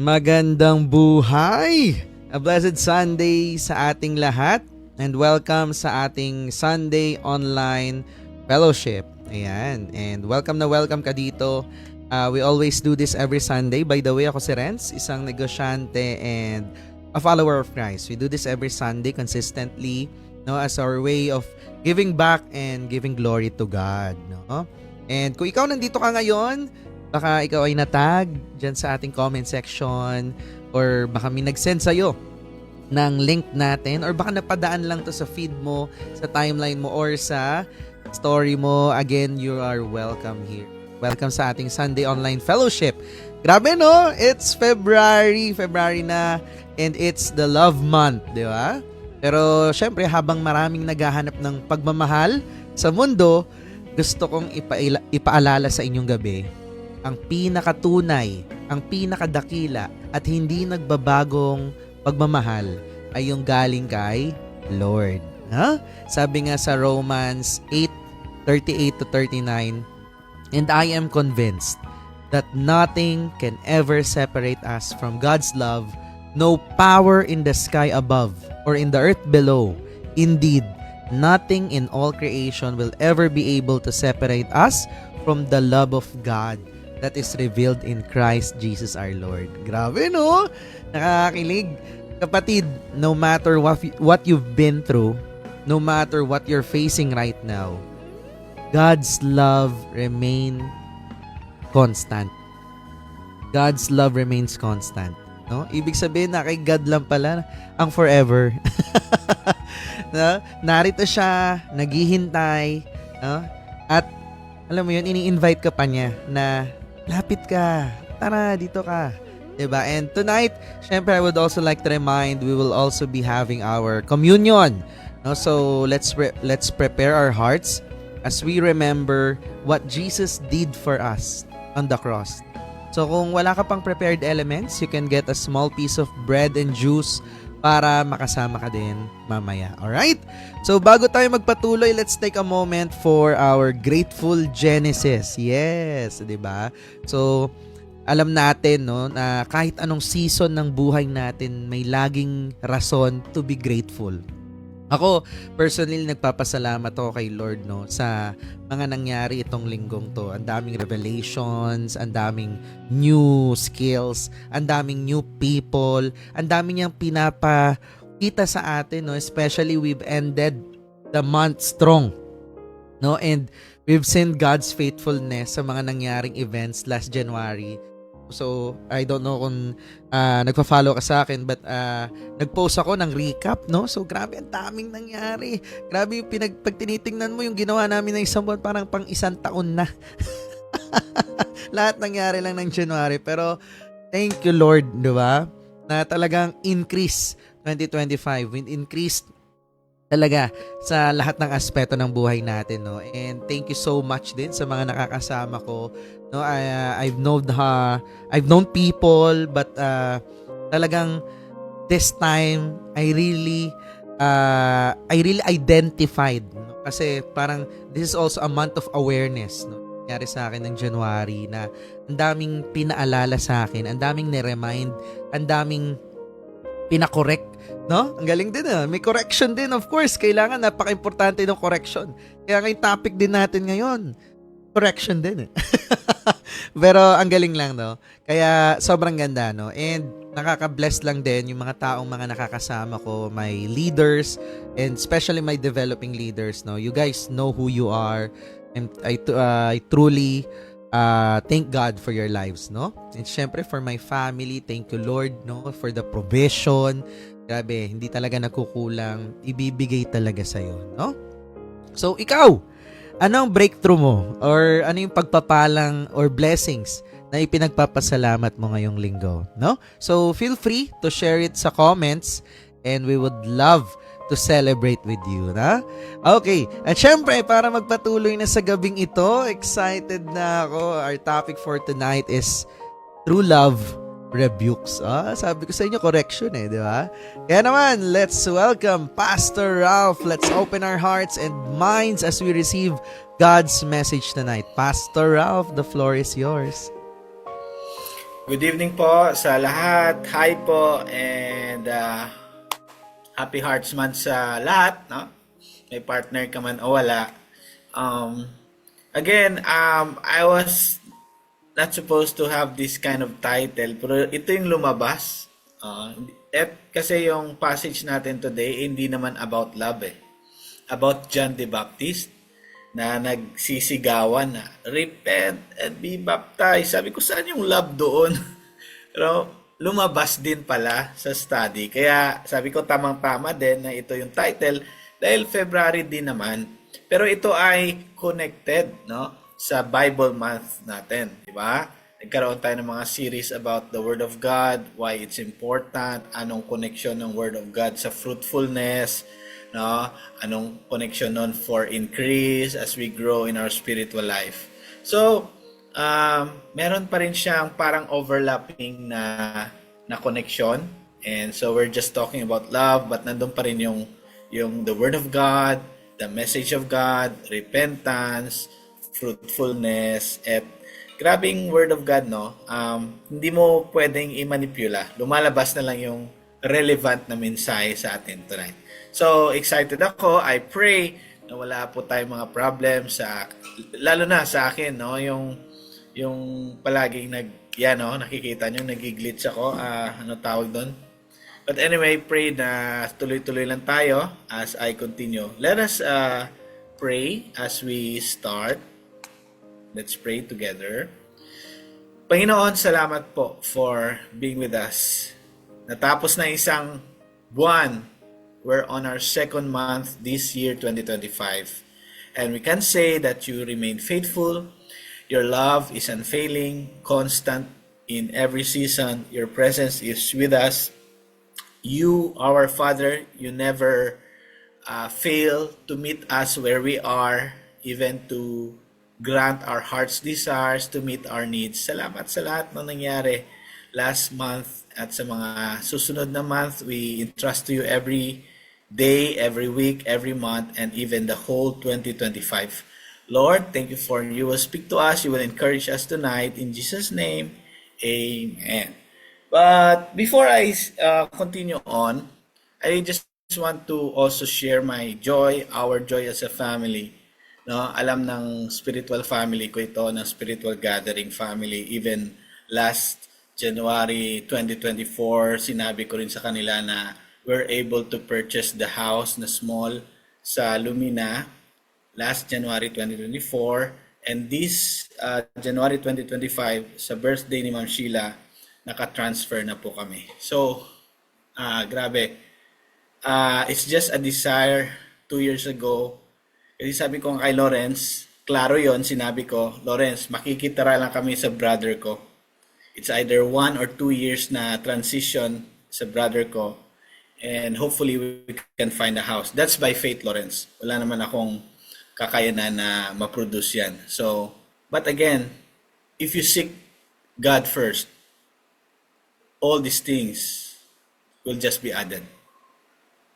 Magandang buhay! A blessed Sunday sa ating lahat and welcome sa ating Sunday online fellowship. Ayan, and welcome ka dito. We always do this every Sunday. By the way, ako si Renz, isang negosyante and a follower of Christ. We do this every Sunday consistently, no, as our way of giving back and giving glory to God, no? And kung ikaw nandito ka ngayon, baka ikaw ay natag dyan sa ating comment section or baka may nag-send sa'yo ng link natin or baka napadaan lang to sa feed mo, sa timeline mo or sa story mo. Again, you are welcome here. Welcome sa ating Sunday Online Fellowship. Grabe no? It's February na and it's the love month, di ba? Pero syempre habang maraming naghahanap ng pagmamahal sa mundo, gusto kong ipaalala sa inyong gabi ang pinakatunay, ang pinakadakila at hindi nagbabagong pagmamahal ay yung galing kay Lord. Ha? Sabi nga sa Romans 8:38-39, and I am convinced that nothing can ever separate us from God's love, no power in the sky above or in the earth below. Indeed, nothing in all creation will ever be able to separate us from the love of God that is revealed in Christ Jesus our Lord. Grabe no? Nakakakilig. Kapatid, no matter what you've been through, no matter what you're facing right now, God's love remain constant. God's love remains constant. No? Ibig sabihin na kay God lang pala ang forever. No? Narito siya, naghihintay, no? At alam mo yun, ini-invite ka pa niya na lapit ka, tara, dito ka. Diba? And tonight, syempre, I would also like to remind, we will also be having our communion. No? So, let's prepare our hearts as we remember what Jesus did for us on the cross. So, kung wala ka pang prepared elements, you can get a small piece of bread and juice para makasama ka din mamaya. Alright? So, bago tayo magpatuloy, let's take a moment for our Grateful Genesis. Yes, di ba? So, alam natin no, na kahit anong season ng buhay natin, may laging rason to be grateful. Ako, personally, nagpapasalamat ako kay Lord no, sa mga nangyari itong linggong to. Ang daming revelations, ang daming new skills, ang daming new people, ang daming niyang pinapakita sa atin. No? Especially, we've ended the month strong. No? And we've seen God's faithfulness sa mga nangyaring events last January. So, I don't know kung nagpa-follow ka sa akin, but nag-post ako ng recap, no? So, grabe, ang daming nangyari. Grabe yung pag tinitingnan mo yung ginawa namin ng isang buwan, parang pang isang taon na. Lahat nangyari lang ng January. Pero, thank you, Lord, di ba? Na talagang increase 2025. Increase talaga sa lahat ng aspeto ng buhay natin, no? And thank you so much din sa mga nakakasama ko. No, I've known people, but talagang this time I really identified, no? Kasi parang this is also a month of awareness, no? Nangyari sa akin ng January na ang daming pinaalala sa akin, ang daming ni-remind, ang daming pinakorek, no? Ang galing din may correction din, of course. Kailangan, napaka-importante ng correction. Kaya yung topic din natin ngayon, correction din. Pero ang galing lang, no? Kaya sobrang ganda, no? And nakaka-bless lang din yung mga taong mga nakakasama ko, my leaders, and especially my developing leaders, no? You guys know who you are. And I truly thank God for your lives, no? And syempre for my family, thank you Lord, no? For the provision. Grabe, hindi talaga nakukulang. Ibibigay talaga sa'yo, no? So, ikaw, ano ang breakthrough mo? Or ano yung pagpapalang or blessings na ipinagpapasalamat mo ngayong linggo, no? So, feel free to share it sa comments and we would love to celebrate with you, na? Okay, at syempre, para magpatuloy na sa gabing ito, excited na ako. Our topic for tonight is True Love Rebukes. Sabi ko sa inyo, correction di ba? Kaya naman, let's welcome Pastor Ralph. Let's open our hearts and minds as we receive God's message tonight. Pastor Ralph, the floor is yours. Good evening po sa lahat. Hi po and happy Hearts Month sa lahat, no? May partner ka man o wala. Um, I was not supposed to have this kind of title, pero ito yung lumabas. Kasi yung passage natin today, hindi naman about love eh. About John the Baptist na nagsisigawan na, repent and be baptized. Sabi ko, saan yung love doon? Pero lumabas din pala sa study. Kaya sabi ko tamang-tama din na ito yung title dahil February din naman. Pero ito ay connected, no, sa Bible month natin, di ba? Nagkaroon tayo ng mga series about the Word of God, why it's important, anong connection ng Word of God sa fruitfulness, no? Anong connection nun for increase as we grow in our spiritual life. So, meron pa rin siyang parang overlapping na connection. And so we're just talking about love, but nandun pa rin yung the Word of God, the message of God, repentance, fruitfulness, at grabing Word of God, no? Hindi mo pwedeng i-manipula. Lumalabas na lang yung relevant na mensahe sa atin tonight. So, excited ako. I pray na wala po tayong mga problems lalo na sa akin, no? Yung palaging nakikita nyo, nagiglitch ako. Ano tawag doon? But anyway, pray na tuloy-tuloy lang tayo as I continue. Let us pray as we start. Let's pray together. Panginoon, salamat po for being with us. Natapos na isang buwan. We're on our second month this year, 2025. And we can say that you remain faithful. Your love is unfailing, constant in every season. Your presence is with us. You, our Father, you never fail to meet us where we are, even to grant our heart's desires, to meet our needs. Salamat sa lahat ng nangyari last month at sa mga susunod na month. We entrust to you every day, every week, every month, and even the whole 2025. Lord, thank you for you will speak to us. You will encourage us tonight. In Jesus' name, amen. But before I continue on, I just want to also share my joy, our joy as a family. No, alam ng spiritual family ko ito, ng spiritual gathering family. Even last January 2024, sinabi ko rin sa kanila na we're able to purchase the house na small sa Lumina last January 2024. And this January 2025, sa birthday ni Ma'am Sheila, naka-transfer na po kami. So, grabe. It's just a desire 2 years ago. Kasi sabi ko kay Lawrence, klaro yon, sinabi ko, Lawrence, makikitara lang kami sa brother ko. It's either 1 or 2 years na transition sa brother ko. And hopefully we can find a house. That's by faith, Lawrence. Wala naman akong kakayanan na ma-produce yan. So, but again, if you seek God first, all these things will just be added.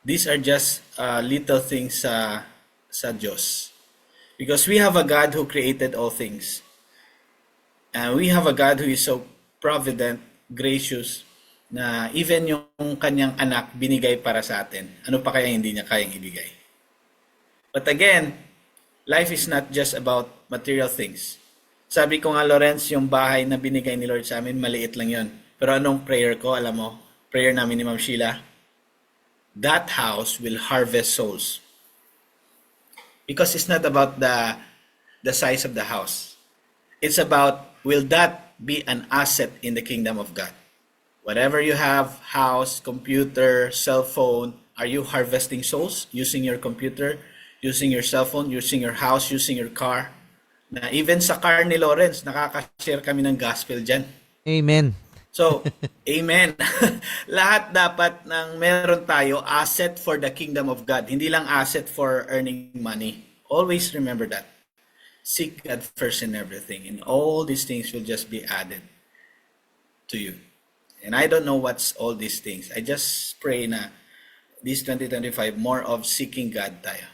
These are just little things sa Diyos. Because we have a God who created all things. And we have a God who is so provident, gracious, na even yung kanyang anak binigay para sa atin. Ano pa kaya hindi niya kayang ibigay? But again, life is not just about material things. Sabi ko nga, Lawrence, yung bahay na binigay ni Lord sa amin, maliit lang yon. Pero anong prayer ko, alam mo? Prayer namin ni Ma'am Sheila, that house will harvest souls. Because it's not about the size of the house. It's about, will that be an asset in the kingdom of God? Whatever you have, house, computer, cell phone, are you harvesting souls using your computer, using your cell phone, using your house, using your car? Na even sa car ni Lawrence, nakaka-share kami ng gospel dyan. Amen. So, amen. Lahat dapat ng meron tayo, asset for the kingdom of God. Hindi lang asset for earning money. Always remember that. Seek God first in everything. And all these things will just be added to you. And I don't know what's all these things. I just pray na this 2025, more of seeking God tayo.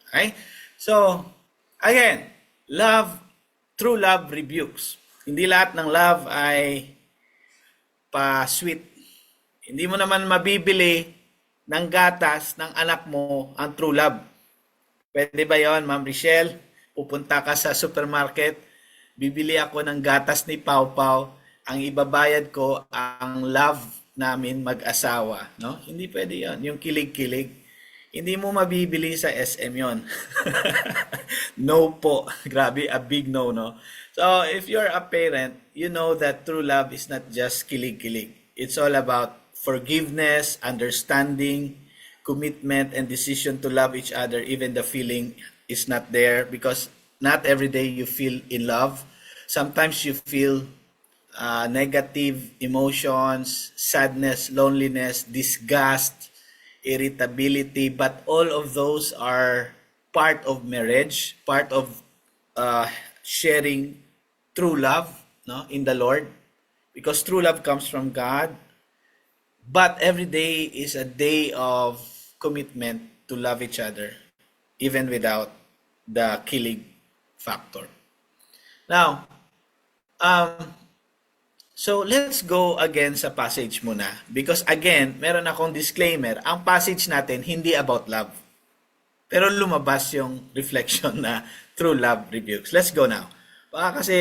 Okay? So, again, love, true love rebukes. Hindi lahat ng love ay pa-sweet. Hindi mo naman mabibili ng gatas ng anak mo ang true love. Pwede ba yon, Ma'am Richelle? Pupunta ka sa supermarket, bibili ako ng gatas ni Pau Pau, ang ibabayad ko ang love namin mag-asawa. No? Hindi pwede yon. Yung kilig-kilig. Hindi mo mabibili sa SM yon. No po. Grabe, a big no, no? So, if you're a parent, you know that true love is not just kilig-kilig. It's all about forgiveness, understanding, commitment, and decision to love each other even the feeling is not there, because not every day you feel in love. Sometimes you feel negative emotions, sadness, loneliness, disgust, irritability, but all of those are part of marriage, part of sharing true love, no, in the Lord, because true love comes from God. But every day is a day of commitment to love each other, even without the killing factor. Now, so let's go again sa passage muna. Because again, meron akong disclaimer, ang passage natin hindi about love. Pero lumabas yung reflection na true love rebukes. Let's go now. Baka kasi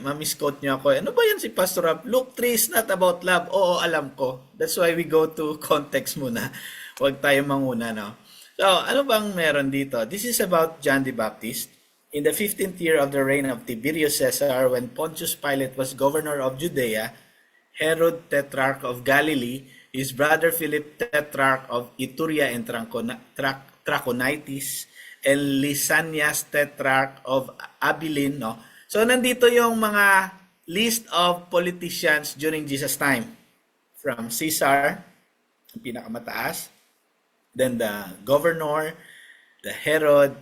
ma-misquote nyo ako. Ano ba yan si Pastor Rob? Luke 3 is not about love. Oo, alam ko. That's why we go to context muna. Huwag tayo manguna, no? So, ano bang meron dito? This is about John the Baptist. In the 15th year of the reign of Tiberius Caesar, when Pontius Pilate was governor of Judea, Herod, tetrarch of Galilee, his brother Philip, tetrarch of Iturea and Trachonitis, and Lysanias, tetrarch of Abilene, no? So, nandito yung mga list of politicians during Jesus' time. From Caesar, ang pinakamataas, then the governor, the Herod,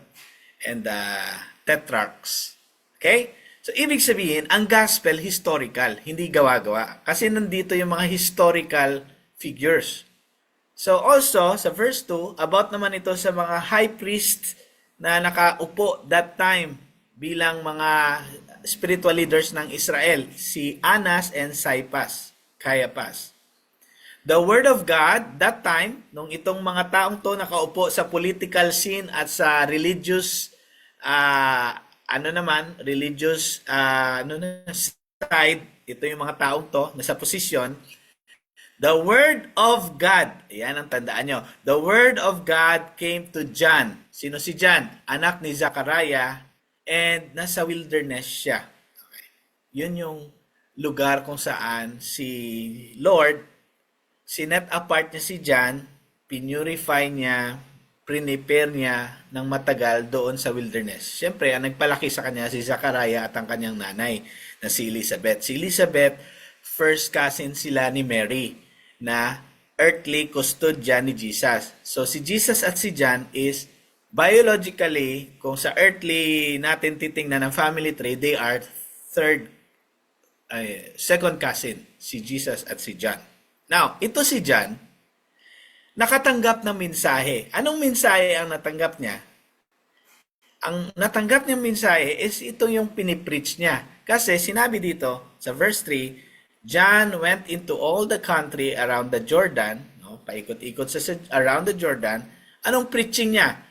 and the tetrarchs. Okay? So, ibig sabihin, ang gospel, historical, hindi gawa-gawa. Kasi nandito yung mga historical figures. So, also, sa verse 2, about naman ito sa mga high priest na nakaupo that time bilang mga spiritual leaders ng Israel, si Annas and Caiaphas. The Word of God, that time, nung itong mga taong to nakaupo sa political scene at sa religious, side, ito yung mga taong to, nasa posisyon, the Word of God, yan ang tandaan nyo, the Word of God came to John. Sino si John? Anak ni Zachariah, and nasa wilderness siya. Okay. Yun yung lugar kung saan si Lord, sinet apart niya si John, pinurify niya, prepare niya ng matagal doon sa wilderness. Siyempre, ang nagpalaki sa kanya si Zachariah at ang kanyang nanay na si Elizabeth. Si Elizabeth, first cousin sila ni Mary na earthly custodian ni Jesus. So si Jesus at si John is biologically, kung sa earthly natin titingnan ng family tree, they are second cousin, si Jesus at si John. Now, ito si John, nakatanggap ng mensahe. Anong mensahe ang natanggap niya? Ang natanggap niyang mensahe is ito yung pinipreach niya. Kasi sinabi dito sa verse 3, John went into all the country around the Jordan, no, paikot-ikot around the Jordan. Anong preaching niya?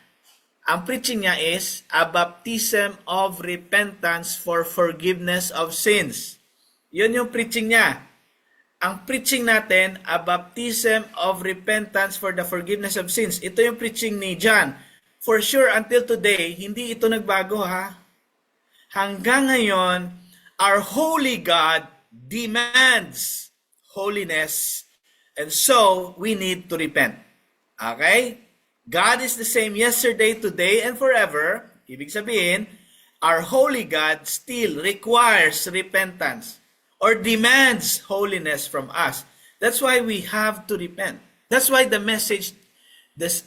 Ang preaching niya is a baptism of repentance for forgiveness of sins. Yun yung preaching niya. Ang preaching natin, a baptism of repentance for the forgiveness of sins. Ito yung preaching ni John. For sure, until today, hindi ito nagbago, ha? Hanggang ngayon, our holy God demands holiness, and so we need to repent. Okay? God is the same yesterday, today, and forever. Ibig sabihin, our holy God still requires repentance or demands holiness from us. That's why we have to repent. That's why the message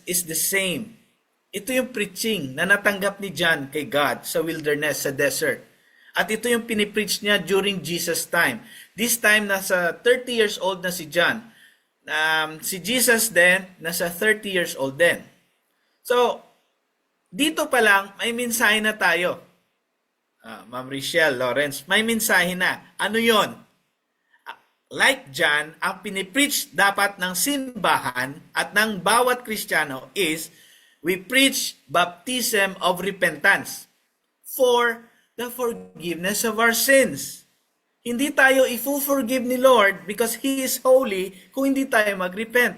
is the same. Ito yung preaching na natanggap ni John kay God sa wilderness, sa desert. At ito yung pinipreach niya during Jesus' time. This time, nasa 30 years old na si John. Si Jesus din, nasa 30 years old din. So, dito pa lang, may mensahe na tayo. Ma'am Richelle, Lawrence, may mensahe na. Ano yon? like John, ang pinipreach dapat ng simbahan at ng bawat Kristiyano is we preach baptism of repentance for the forgiveness of our sins. Hindi tayo i-forgive ni Lord because He is holy kung hindi tayo mag-repent.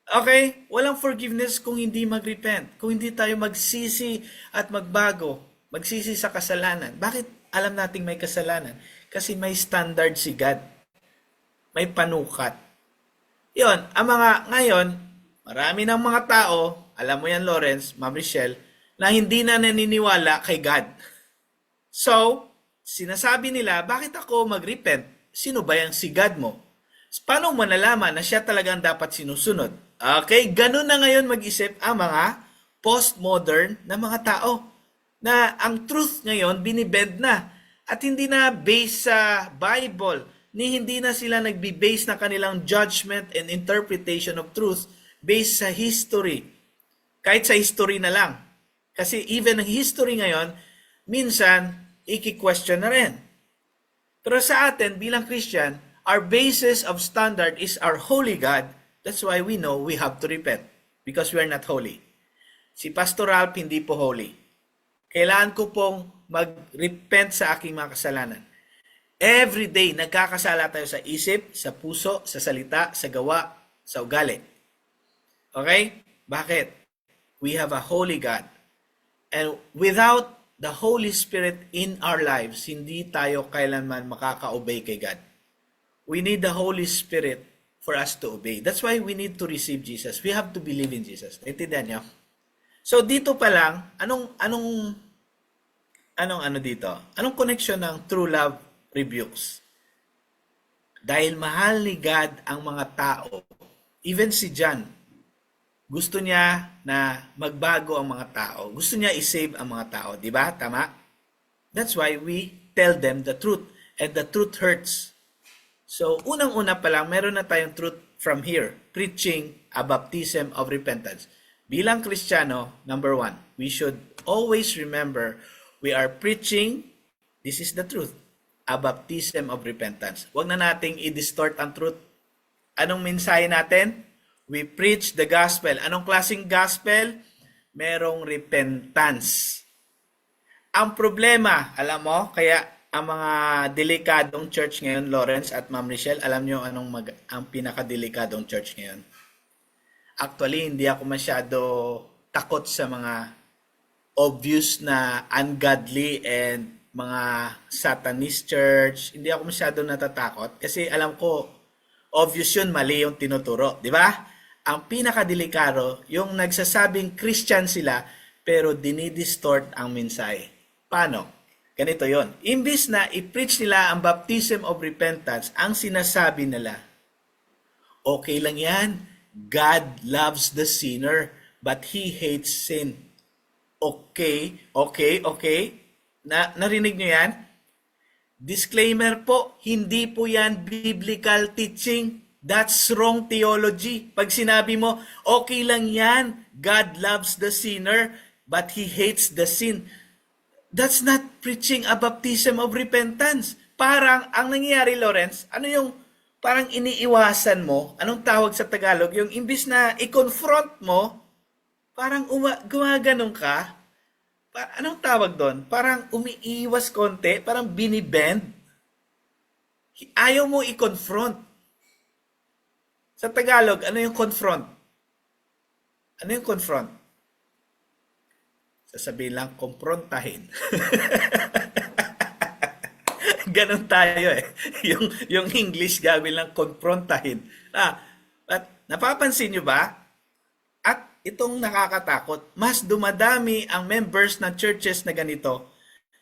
Okay? Walang forgiveness kung hindi mag-repent. Kung hindi tayo magsisi at magbago. Magsisi sa kasalanan. Bakit alam nating may kasalanan? Kasi may standard si God. May panukat. Yon, ang mga ngayon, marami ng mga tao, alam mo yan Lawrence, Ma'am Michelle, na hindi na naniniwala kay God. So, sinasabi nila, bakit ako mag-repent? Sino ba yung si God mo? Paano mo nalaman na siya talagang dapat sinusunod? Okay, ganun na ngayon mag-isip ang mga postmodern na mga tao. Na ang truth ngayon binibend na. At hindi na based sa Bible. Ni hindi na sila nagbe-base na kanilang judgment and interpretation of truth based sa history. Kahit sa history na lang. Kasi even ang history ngayon, minsan, iki-question na rin. Pero sa atin, bilang Christian, our basis of standard is our holy God. That's why we know we have to repent. Because we are not holy. Si Pastor Ralph hindi po holy. Kailangan ko pong mag-repent sa aking mga kasalanan. Every day, nagkakasala tayo sa isip, sa puso, sa salita, sa gawa, sa ugali. Okay? Bakit? We have a holy God. And without the Holy Spirit in our lives, hindi tayo kailanman makaka-obey kay God. We need the Holy Spirit for us to obey. That's why we need to receive Jesus. We have to believe in Jesus. Naintindihan niyo? So dito pa lang, anong dito? Anong connection ng true love rebukes? Dahil mahal ni God ang mga tao. Even si John, gusto niya na magbago ang mga tao. Gusto niya i-save ang mga tao. Di ba? Tama? That's why we tell them the truth. And the truth hurts. So, unang-una pa lang, meron na tayong truth from here. Preaching a baptism of repentance. Bilang Kristiyano, number one, we should always remember we are preaching, this is the truth, a baptism of repentance. Huwag na nating i-distort ang truth. Anong mensahe natin? We preach the gospel. Anong klaseng gospel? Merong repentance. Ang problema, alam mo, kaya ang mga delikadong church ngayon, Lawrence at Ma'am Michelle, alam nyo ang pinakadelikadong church ngayon? Actually, hindi ako masyado takot sa mga obvious na ungodly and mga satanist church. Hindi ako masyado natatakot kasi alam ko, obvious yun, mali yung tinuturo. Di ba? Ang pinakadelikado, yung nagsasabing Christian sila, pero dinidistort ang mensahe. Paano? Ganito yon. Imbis na i-preach nila ang baptism of repentance, ang sinasabi nila, okay lang yan. God loves the sinner, but He hates sin. Okay. Narinig nyo yan? Disclaimer po, hindi po yan biblical teaching. That's wrong theology. Pag sinabi mo, okay lang yan, God loves the sinner, but He hates the sin. That's not preaching a baptism of repentance. Parang, ang nangyayari, Lawrence, ano yung parang iniiwasan mo? Anong tawag sa Tagalog? Yung imbis na i-confront mo, parang gumaganon ka. Anong tawag doon? Parang umiiwas konti, parang binibend. Ayaw mo i-confront. Sa Tagalog, ano yung confront? Ano yung confront? Sasabihin lang, komprontahin. Ganon tayo eh. Yung English gawin lang, konfrontahin. At napapansin nyo ba? At itong nakakatakot, mas dumadami ang members ng churches na ganito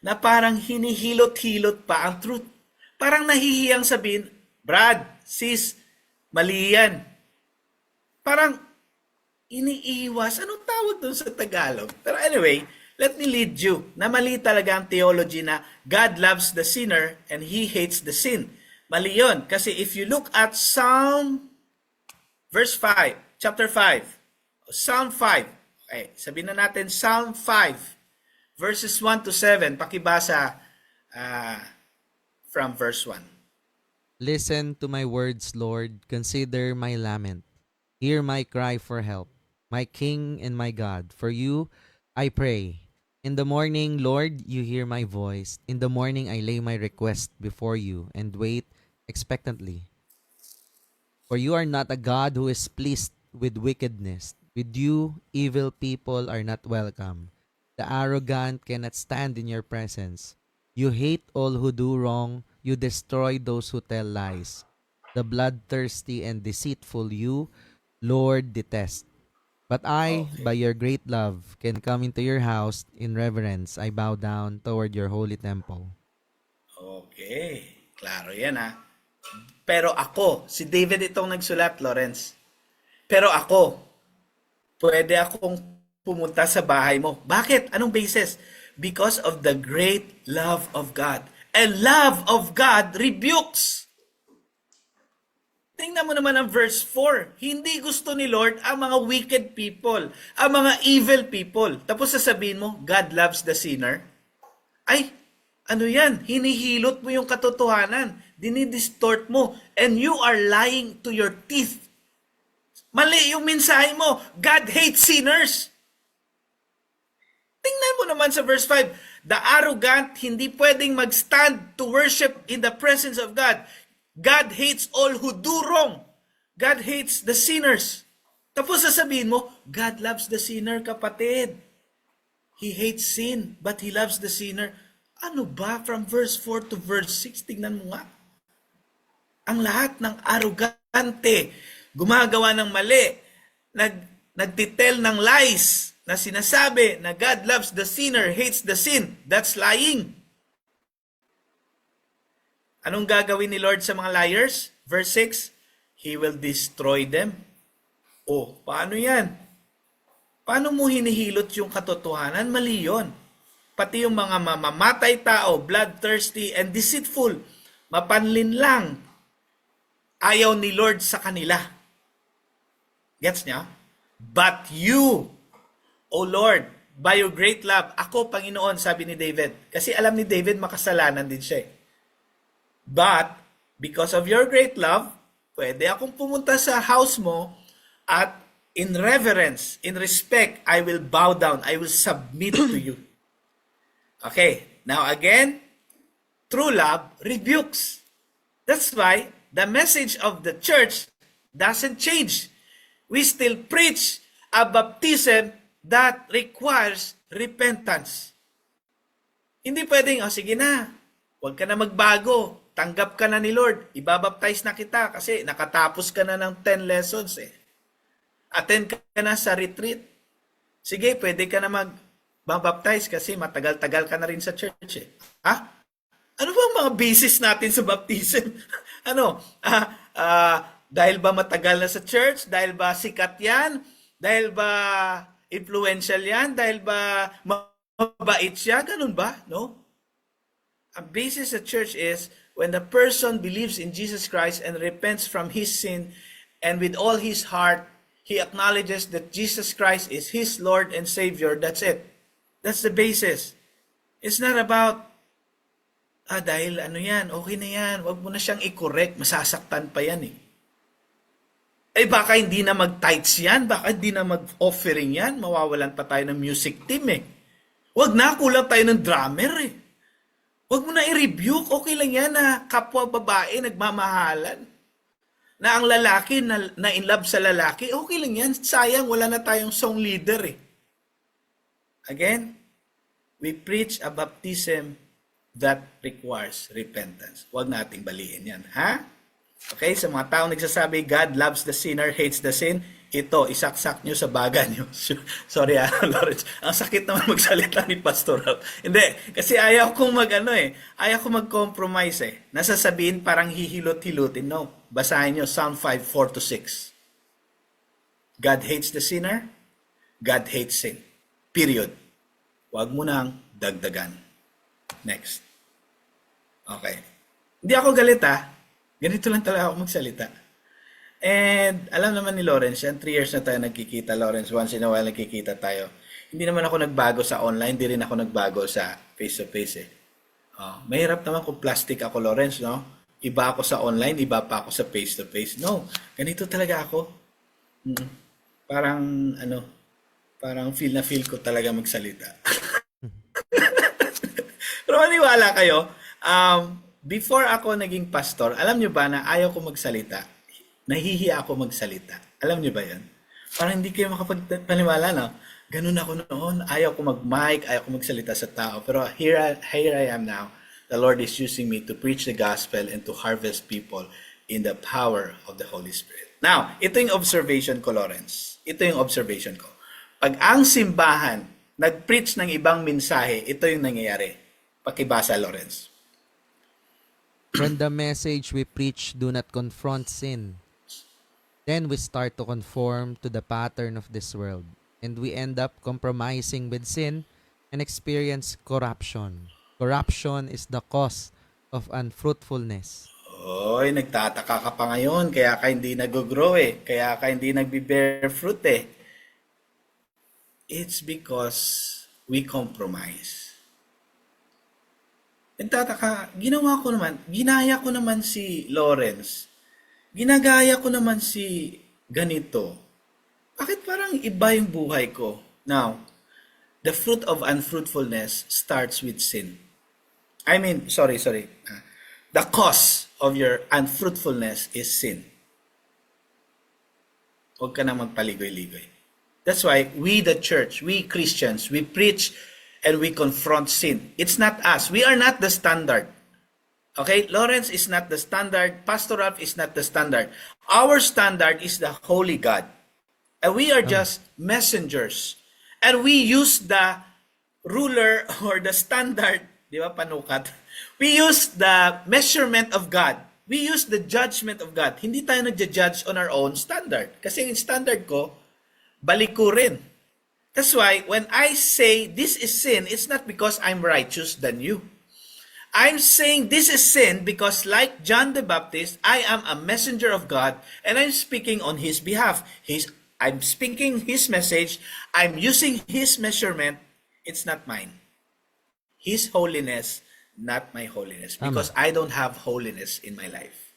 na parang hinihilot-hilot pa ang truth. Parang nahihiyang sabihin, Brad, sis, mali yan. Parang iniiwas. Anong tawag doon sa Tagalog? Pero anyway, let me lead you na mali talaga ang theology na God loves the sinner and He hates the sin. Mali yun. Kasi if you look at Psalm verse 5, chapter 5, Psalm 5, okay, sabihin na natin Psalm 5, verses 1 to 7, pakibasa from verse 1. Listen to my words, Lord. Consider my lament. Hear my cry for help, my King and my God. For you, I pray. In the morning, Lord, you hear my voice. In the morning, I lay my request before you and wait expectantly. For you are not a God who is pleased with wickedness. With you, evil people are not welcome. The arrogant cannot stand in your presence. You hate all who do wrong. You destroy those who tell lies. The bloodthirsty and deceitful you, Lord, detest. But I, Okay. by your great love, can come into your house in reverence. I bow down toward your holy temple. Okay. Klaro yan ha. Pero ako, si David itong nagsulat, Lawrence. Pero ako, pwede akong pumunta sa bahay mo. Bakit? Anong basis? Because of the great love of God. And love of God rebukes. Tingnan mo naman ang verse 4. Hindi gusto ni Lord ang mga wicked people, ang mga evil people. Tapos sasabihin mo, God loves the sinner. Ay, ano yan? Hinihilot mo yung katotohanan. Dinidistort mo. And you are lying to your teeth. Mali yung mensahe mo. God hates sinners. Tingnan mo naman sa verse 5. The arrogant hindi pwedeng mag-stand to worship in the presence of God. God hates all who do wrong. God hates the sinners. Tapos sasabihin mo, God loves the sinner, kapatid. He hates sin, but He loves the sinner. Ano ba? From verse 4 to verse 6, tingnan mo nga. Ang lahat ng arrogante, gumagawa ng mali, nagtitel ng lies, na sinasabi na God loves the sinner, hates the sin. That's lying. Anong gagawin ni Lord sa mga liars? Verse 6, He will destroy them. Oh, paano yan? Paano mo hinihilot yung katotohanan? Mali yun. Pati yung mga mamamatay tao, bloodthirsty and deceitful, mapanlin lang, ayaw ni Lord sa kanila. Gets niya? But you, O Lord, by your great love, ako, Panginoon, sabi ni David. Kasi alam ni David, makasalanan din siya. But, because of your great love, pwede akong pumunta sa house mo at in reverence, in respect, I will bow down. I will submit to you. Okay, now again, true love rebukes. That's why the message of the church doesn't change. We still preach a baptism that requires repentance. Hindi pwedeng, sige na, huwag ka na magbago. Tanggap ka na ni Lord. Ibabaptize na kita kasi nakatapos ka na ng 10 lessons eh. Attend ka na sa retreat. Sige, pwede ka na magbaptize kasi matagal-tagal ka na rin sa church eh. Ha? Ano ba ang mga basis natin sa baptism? Ano? Dahil ba matagal na sa church? Dahil ba sikat yan? Dahil ba influential yan? Dahil ba mabait siya? Ganun ba? No? Ang basis sa church is when the person believes in Jesus Christ and repents from his sin and with all his heart, he acknowledges that Jesus Christ is his Lord and Savior. That's it. That's the basis. It's not about, dahil ano yan, okay na yan, wag mo na siyang i-correct, masasaktan pa yan eh. Baka hindi na mag-tithes yan, baka hindi na mag-offering yan, mawawalan pa tayo ng music team eh. Wag na, kulang tayo ng drummer eh. Wag mo na i-rebuke, okay lang yan na kapwa babae nagmamahalan. Na ang lalaki na in love sa lalaki, okay lang yan. Sayang, wala na tayong song leader eh. Again, we preach a baptism that requires repentance. Huwag nating balihin yan, ha? Okay, sa mga taong nagsasabi, God loves the sinner, hates the sin, ito, isaksak nyo sa baga nyo. Sorry, Lawrence. Ang sakit naman magsalita ni Pastor Ralph. Hindi, kasi ayaw kong ayaw kong mag-compromise eh. Nasasabihin parang hihilot-hilutin. No, basahin nyo Psalm 5, 4-6. God hates the sinner, God hates sin. Period. Huwag mo nang dagdagan. Next. Okay. Hindi ako galit Ganito lang talaga ako magsalita. And alam naman ni Lawrence, yan 3 years na tayo nagkikita, Lawrence. Once in a while nagkikita tayo. Hindi naman ako nagbago sa online, hindi rin ako nagbago sa face-to-face eh. Mahirap naman kung plastic ako, Lawrence, no? Iba ako sa online, iba pa ako sa face-to-face. No, ganito talaga ako. Mm. Parang, parang feel na feel ko talaga magsalita. Pero maniwala kayo, before ako naging pastor, alam nyo ba na ayaw ko magsalita? Nahihiya ako magsalita. Alam nyo ba yan? Parang hindi kayo makapagpaniwala, no? Ganun ako noon. Ayaw ko mag-mic, ayaw ko magsalita sa tao. Pero here I am now. The Lord is using me to preach the gospel and to harvest people in the power of the Holy Spirit. Now, ito yung observation ko, Lawrence. Ito yung observation ko. Pag ang simbahan nag-preach ng ibang mensahe, ito yung nangyayari. Pakibasa, Lawrence. When the message we preach do not confront sin, then we start to conform to the pattern of this world. And we end up compromising with sin and experience corruption. Corruption is the cause of unfruitfulness. Oy, nagtataka ka pa ngayon, kaya ka hindi nag-grow eh. Kaya ka hindi nagbe-bear fruit eh. It's because we compromise. Nagtataka, ginaya ko naman si Lawrence. Ginagaya ko naman si ganito. Bakit parang iba yung buhay ko? Now, the fruit of unfruitfulness starts with sin. Sorry. The cause of your unfruitfulness is sin. Huwag ka na magpaligoy-ligoy. That's why we, the church, we Christians, we preach and we confront sin. It's not us. We are not the standard. Okay? Lawrence is not the standard. Pastor Ralph is not the standard. Our standard is the Holy God. And we are just messengers. And we use the ruler or the standard, di ba, panukat? We use the measurement of God. We use the judgment of God. Hindi tayo nagja-judge on our own standard. Kasi yung standard ko, balik ko rin. That's why when I say this is sin, it's not because I'm righteous than you. I'm saying this is sin because like John the Baptist, I am a messenger of God and I'm speaking on his behalf. I'm speaking his message. I'm using his measurement. It's not mine. His holiness, not my holiness. Because I don't have holiness in my life.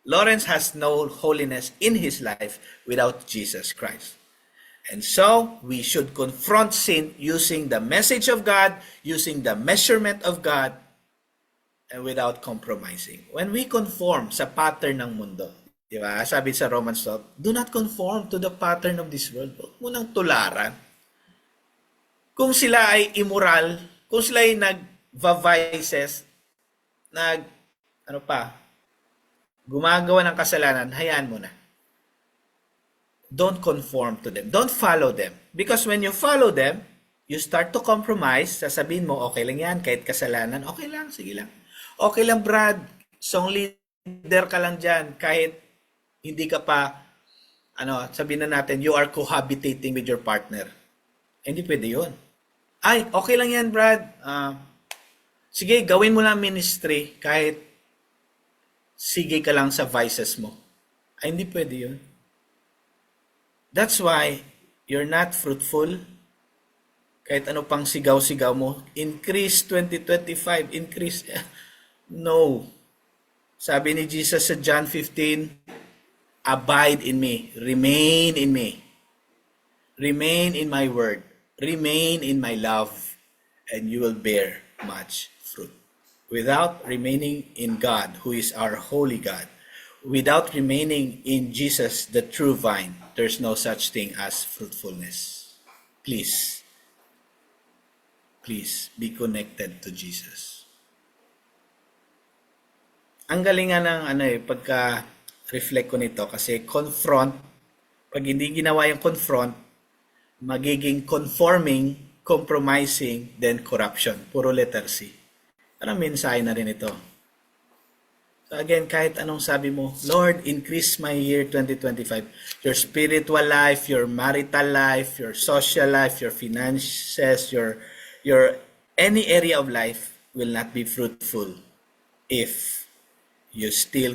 Lawrence has no holiness in his life without Jesus Christ. And so, we should confront sin using the message of God, using the measurement of God, and without compromising. When we conform sa pattern ng mundo, di ba? Sabi sa Romans 12, do not conform to the pattern of this world. Huwag mo nang tularan. Kung sila ay immoral, kung sila ay nag-vices, gumagawa ng kasalanan, hayaan mo na. Don't conform to them. Don't follow them. Because when you follow them, you start to compromise. Sasabihin mo, okay lang yan, kahit kasalanan, okay lang, sige lang. Okay lang, Brad, song leader ka lang dyan, kahit hindi ka pa, sabihin na natin, you are cohabitating with your partner. Hindi pwede yun. Ay, okay lang yan, Brad. Sige, gawin mo lang ministry, kahit sige ka lang sa vices mo. Ay, hindi pwede yun. That's why you're not fruitful. Kahit ano pang sigaw-sigaw mo. Increase 2025. Increase. No. Sabi ni Jesus sa John 15, abide in me. Remain in me. Remain in my word. Remain in my love. And you will bear much fruit. Without remaining in God, who is our holy God, without remaining in Jesus, the true vine, there's no such thing as fruitfulness. Please be connected to Jesus. Ang galingan ng pagka-reflect ko nito kasi confront, pag hindi ginawa yung confront, magiging conforming, compromising, then corruption. Puro letter C. Parang mensahe na rin ito. So again, kahit anong sabi mo, Lord, increase my year 2025. Your spiritual life, your marital life, your social life, your finances, your any area of life will not be fruitful if you still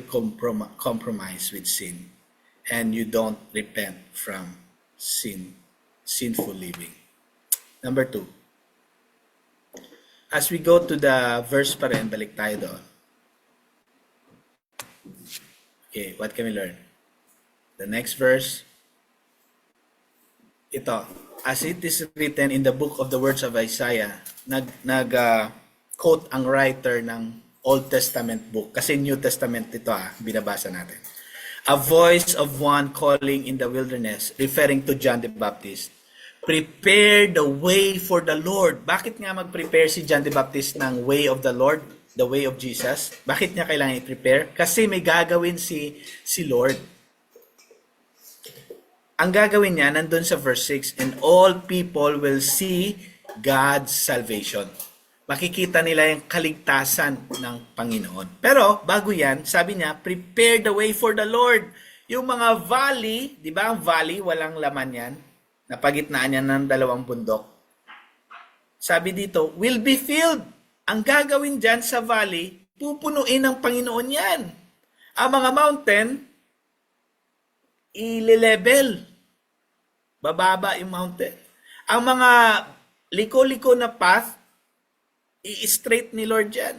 compromise with sin and you don't repent from sinful living. Number 2. As we go to the verse pa rin, balik tayo doon. Okay, what can we learn? The next verse, ito. As it is written in the book of the words of Isaiah, quote ang writer ng Old Testament book. Kasi New Testament ito binabasa natin. A voice of one calling in the wilderness, referring to John the Baptist. Prepare the way for the Lord. Bakit nga mag-prepare si John the Baptist ng way of the Lord? The way of Jesus? Bakit niya kailangan i-prepare? Kasi may gagawin si Lord. Ang gagawin niya, nandun sa verse 6, and all people will see God's salvation. Makikita nila yung kaligtasan ng Panginoon. Pero, bago yan, sabi niya, prepare the way for the Lord. Yung mga valley, di ba ang valley, walang laman yan, napagitnaan yan ng dalawang bundok. Sabi dito, will be filled. Ang gagawin dyan sa valley, pupunuin ng Panginoon yan. Ang mga mountain, i-level. Bababa yung mountain. Ang mga liko-liko na path, i-straight ni Lord yan.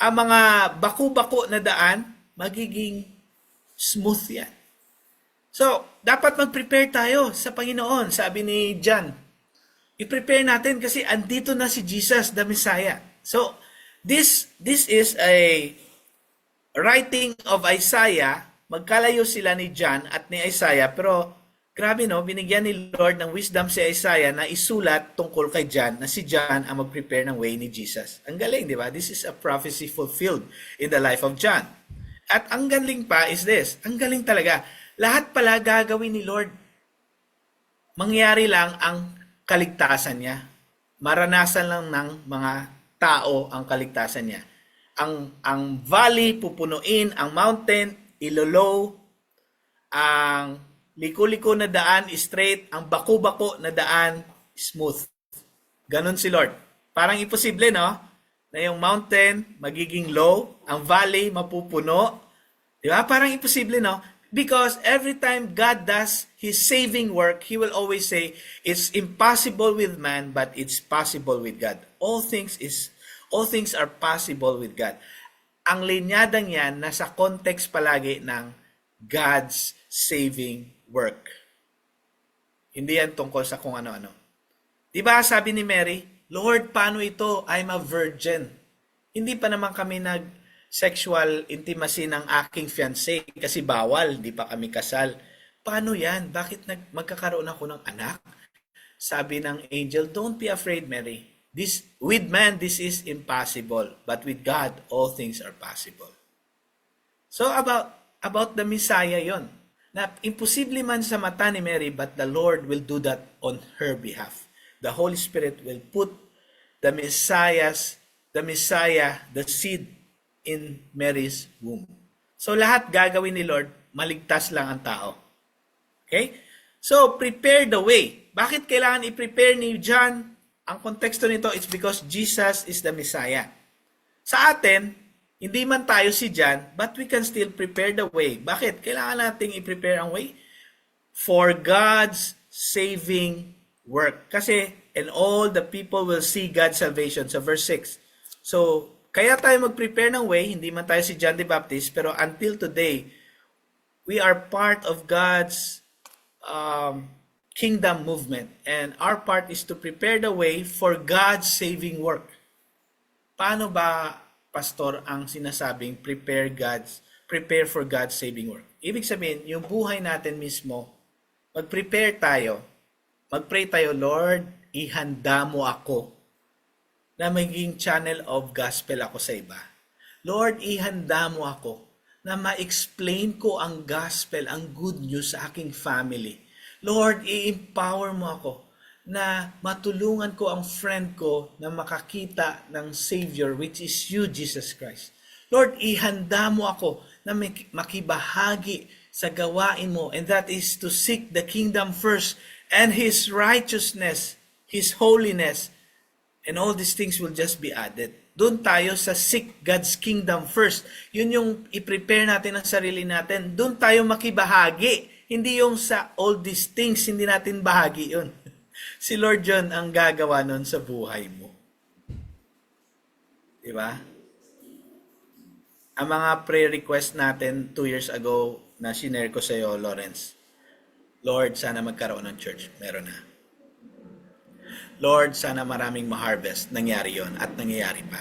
Ang mga baku-bako na daan, magiging smooth yan. So, dapat mag-prepare tayo sa Panginoon. Sabi ni John, i-prepare natin kasi andito na si Jesus, the Messiah. So, this is a writing of Isaiah. Magkalayo sila ni John at ni Isaiah, pero grabe no, binigyan ni Lord ng wisdom si Isaiah na isulat tungkol kay John, na si John ang mag-prepare ng way ni Jesus. Ang galing, di ba? This is a prophecy fulfilled in the life of John. At ang galing pa is this, ang galing talaga. Lahat pala gagawin ni Lord. Mangyari lang ang kaligtasan niya. Maranasan lang ng mga tao ang kaligtasan niya. Ang valley pupunuin, ang mountain ilolow, ang liko-liko na daan straight, ang bako-bako na daan smooth. Ganon si Lord. Parang imposible, no? Na yung mountain magiging low, ang valley mapupuno. Di ba? Parang imposible, no? Because every time God does His saving work, He will always say, it's impossible with man, but it's possible with God. All things are possible with God. Ang linyadang yan, nasa context palagi ng God's saving work. Hindi yan tungkol sa kung ano-ano. Diba sabi ni Mary, Lord, paano ito? I'm a virgin. Hindi pa naman kami nag-sexual intimacy ng aking fiancé kasi bawal, hindi pa kami kasal. Paano yan? Bakit magkakaroon ako ng anak? Sabi ng angel, don't be afraid, Mary. With man, this is impossible. But with God, all things are possible. So about the Messiah yon, na imposible man sa mata ni Mary, but the Lord will do that on her behalf. The Holy Spirit will put the Messiah, the seed in Mary's womb. So lahat gagawin ni Lord, maligtas lang ang tao. Okay? So prepare the way. Bakit kailangan i-prepare ni John? Ang konteksto nito is because Jesus is the Messiah. Sa atin, hindi man tayo si John, but we can still prepare the way. Bakit? Kailangan nating i-prepare ang way for God's saving work. Kasi, and all the people will see God's salvation. Sa verse 6. So, kaya tayo mag-prepare ng way, hindi man tayo si John the Baptist, pero until today, we are part of God's kingdom movement. And our part is to prepare the way for God's saving work. Paano ba, Pastor, ang sinasabing prepare for God's saving work? Ibig sabihin, yung buhay natin mismo, mag-prepare tayo, mag-pray tayo, Lord, ihanda mo ako na maging channel of gospel ako sa iba. Lord, ihanda mo ako na ma-explain ko ang gospel, ang good news sa aking family. Lord, i-empower mo ako na matulungan ko ang friend ko na makakita ng Savior, which is you, Jesus Christ. Lord, ihanda mo ako na makibahagi sa gawain mo, and that is to seek the kingdom first and His righteousness, His holiness, and all these things will just be added. Doon tayo sa seek God's kingdom first. Yun yung i-prepare natin ang sarili natin. Doon tayo makibahagi. Hindi yung sa all these things, hindi natin bahagi yun. Si Lord John ang gagawa nun sa buhay mo. Diba? ang mga prayer request natin 2 years ago na shinare ko sa iyo, Lawrence. Lord, sana magkaroon ng church. Meron na. Lord, sana maraming ma-harvest. Nangyari yon at nangyayari pa.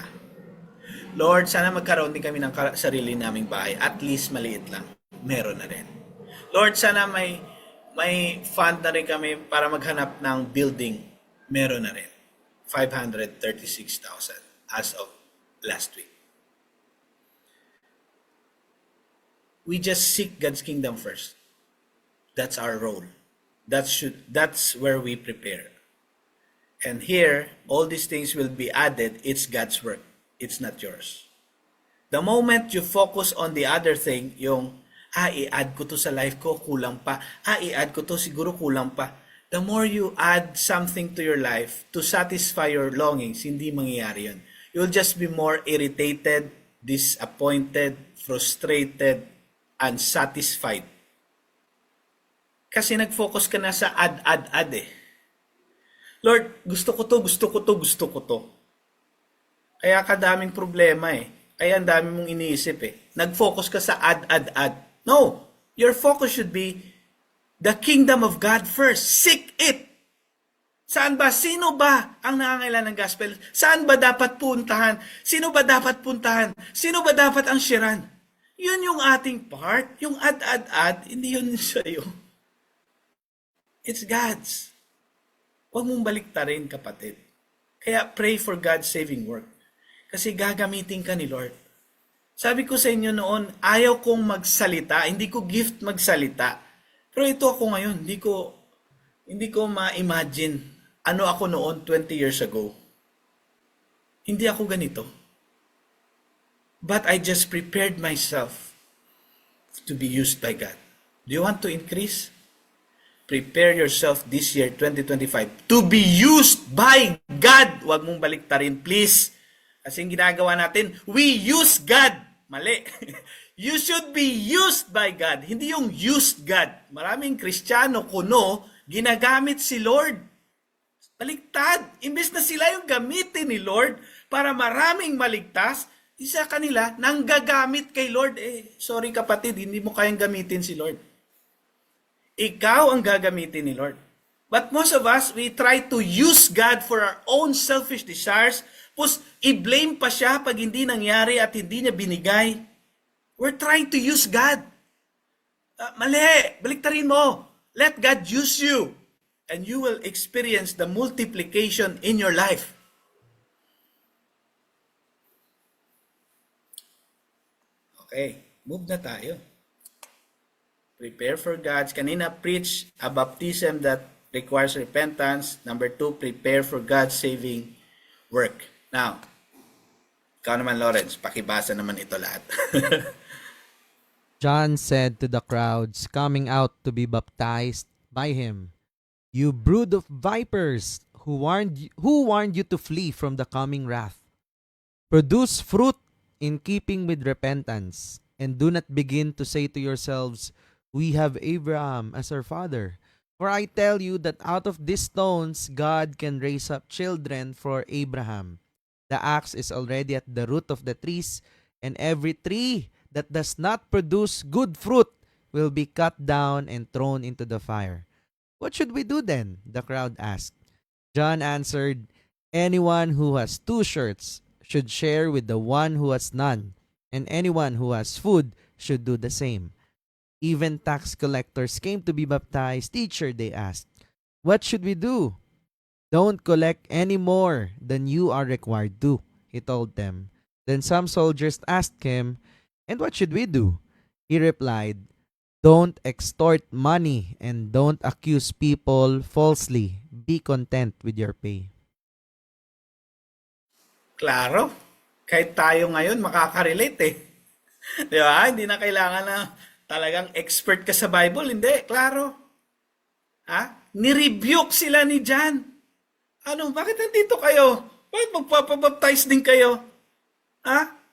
Lord, sana magkaroon din kami ng sarili naming bahay. At least maliit lang. Meron na rin. Lord, sana may fund na rin kami para maghanap ng building. Meron na rin. 536,000 as of last week. We just seek God's kingdom first. That's our role. That's where we prepare. And here, all these things will be added. It's God's work. It's not yours. The moment you focus on the other thing, yung, i-add ko to sa life ko, kulang pa. I-add ko to, siguro kulang pa. The more you add something to your life to satisfy your longings, hindi mangyayari yun. You'll just be more irritated, disappointed, frustrated, unsatisfied. Kasi nag-focus ka na sa add eh. Lord, gusto ko to, gusto ko to, gusto ko to. Kaya kadaming problema eh. Kaya ang dami mong iniisip eh. Nag-focus ka sa add. No, your focus should be the kingdom of God first. Seek it. Saan ba? Sino ba ang nangangailangan ng gospel? Saan ba dapat puntahan? Sino ba dapat puntahan? Sino ba dapat ang sharean? Yun yung ating part. Yung add, hindi yun sa'yo. It's God's. Huwag mong baliktarin, kapatid. Kaya pray for God's saving work. Kasi gagamitin ka ni Lord. Sabi ko sa inyo noon, ayaw kong magsalita. Hindi ko gift magsalita. Pero ito ako ngayon. Hindi ko ma-imagine ano ako noon 20 years ago. Hindi ako ganito. But I just prepared myself to be used by God. Do you want to increase? Prepare yourself this year, 2025, to be used by God. Huwag mong baliktarin, please. Kasi yung ginagawa natin, we use God. Mali. You should be used by God. Hindi yung used God. Maraming Kristiyano, kuno, ginagamit si Lord. Baliktad. Imbes na sila yung gamitin ni Lord para maraming maligtas, isa kanila nang gagamit kay Lord. Sorry kapatid, hindi mo kayang gamitin si Lord. Ikaw ang gagamitin ni Lord. But most of us, we try to use God for our own selfish desires. Tapos, i-blame pa siya pag hindi nangyari at hindi niya binigay. We're trying to use God. Mali! Baliktarin mo. Let God use you. And you will experience the multiplication in your life. Okay, move na tayo. Prepare for God's. Kanina preach a baptism that requires repentance. Number 2, prepare for God's saving work. Now, ikaw naman, Lawrence, pakibasa naman ito lahat. John said to the crowds coming out to be baptized by him, "You brood of vipers, who warned you to flee from the coming wrath? Produce fruit in keeping with repentance, and do not begin to say to yourselves, 'We have Abraham as our father.' For I tell you that out of these stones God can raise up children for Abraham. The axe is already at the root of the trees, and every tree that does not produce good fruit will be cut down and thrown into the fire." "What should we do then?" the crowd asked. John answered, "Anyone who has 2 shirts should share with the one who has none, and anyone who has food should do the same." Even tax collectors came to be baptized. "Teacher," they asked, "what should we do?" "Don't collect any more than you are required to," he told them. Then some soldiers asked him, "And what should we do?" He replied, "Don't extort money and don't accuse people falsely. Be content with your pay." Klaro. Kahit tayo ngayon makaka-relate eh. Di ba? Hindi na kailangan na talagang expert ka sa Bible. Hindi. Klaro. Nirebuke sila ni John. Bakit nandito kayo? Bakit magpapabaptize din kayo?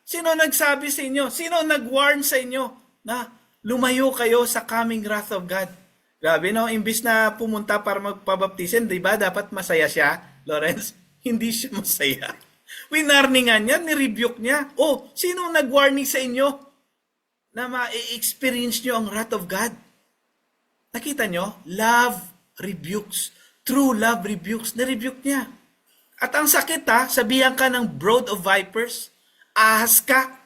Sino nagsabi sa inyo? Sino nag-warn sa inyo na lumayo kayo sa coming wrath of God? Grabe no, imbis na pumunta para magpabaptisin, di ba dapat masaya siya, Lawrence? Hindi siya masaya. Winarningan niya, nirebuke niya. Oh, sino ang nag-warning sa inyo na ma-experience nyo ang wrath of God? Nakita nyo? Love rebukes. True love rebukes. Nirebuke niya. At ang sakit sabihan ka ng brood of vipers. Ahas ka.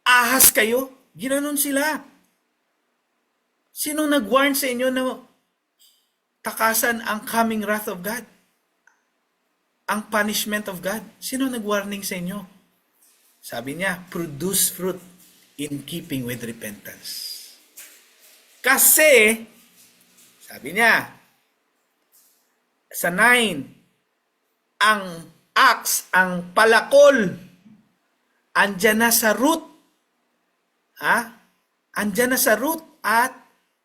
Ahas kayo. Ginanon sila. Sinong nag-warn sa inyo na takasan ang coming wrath of God? Ang punishment of God? Sino nag-warning sa inyo? Sabi niya, produce fruit in keeping with repentance. Kasi, sabi niya, sa 9, ang axe, ang palakol, andyan na sa root. Andyan na sa root at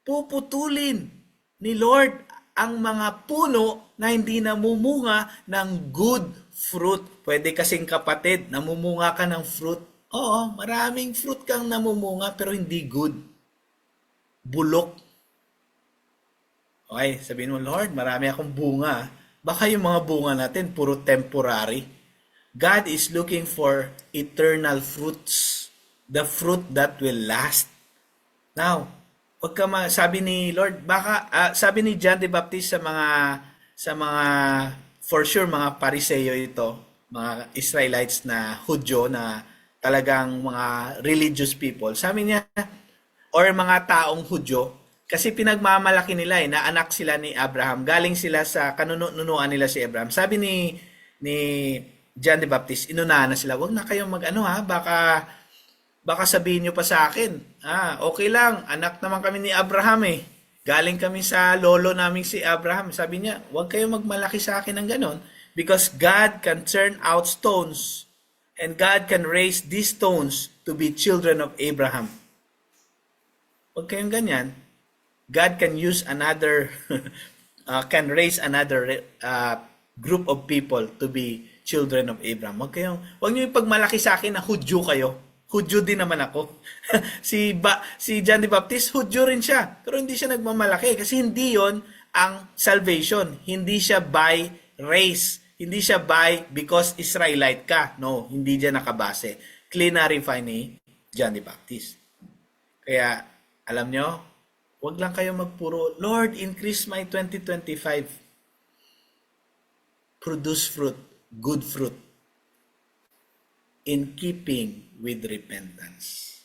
puputulin ni Lord ang mga puno na hindi namumunga ng good fruit. Pwede kasing kapatid, namumunga ka ng fruit. Oo, maraming fruit kang namumunga pero hindi good. Bulok. Okay, sabihin mo, Lord, marami akong bunga. Baka yung mga bunga natin puro temporary. God is looking for eternal fruits. The fruit that will last. Now, wag ka sabi ni Lord, baka sabi ni John the Baptist sa mga for sure mga Pariseo ito, mga Israelites na Hudyo na talagang mga religious people. Sabi niya, or mga taong Hudyo, kasi pinagmamalaki nila na anak sila ni Abraham. Galing sila sa kanunuan nila si Abraham. Sabi ni John the Baptist, inunahan na sila, wag na kayong baka sabihin nyo pa sa akin, okay lang, anak naman kami ni Abraham eh. Galing kami sa lolo namin si Abraham. Sabi niya, huwag kayong magmalaki sa akin ng ganon because God can turn out stones and God can raise these stones to be children of Abraham. Huwag kayong ganyan. God can use another, can raise another group of people to be children of Abraham. Huwag niyo ipagmalaki sa akin na Hudyo kayo. Hudyo din naman ako. si John the Baptist, Hudyo rin siya. Pero hindi siya nagmamalaki kasi hindi yon ang salvation. Hindi siya by race. Hindi siya by because Israelite ka. No, hindi diyan nakabase. Clarify ni John the Baptist. Kaya, alam nyo, huwag lang kayo magpuro, Lord, increase my 2025. Produce fruit, good fruit, in keeping with repentance.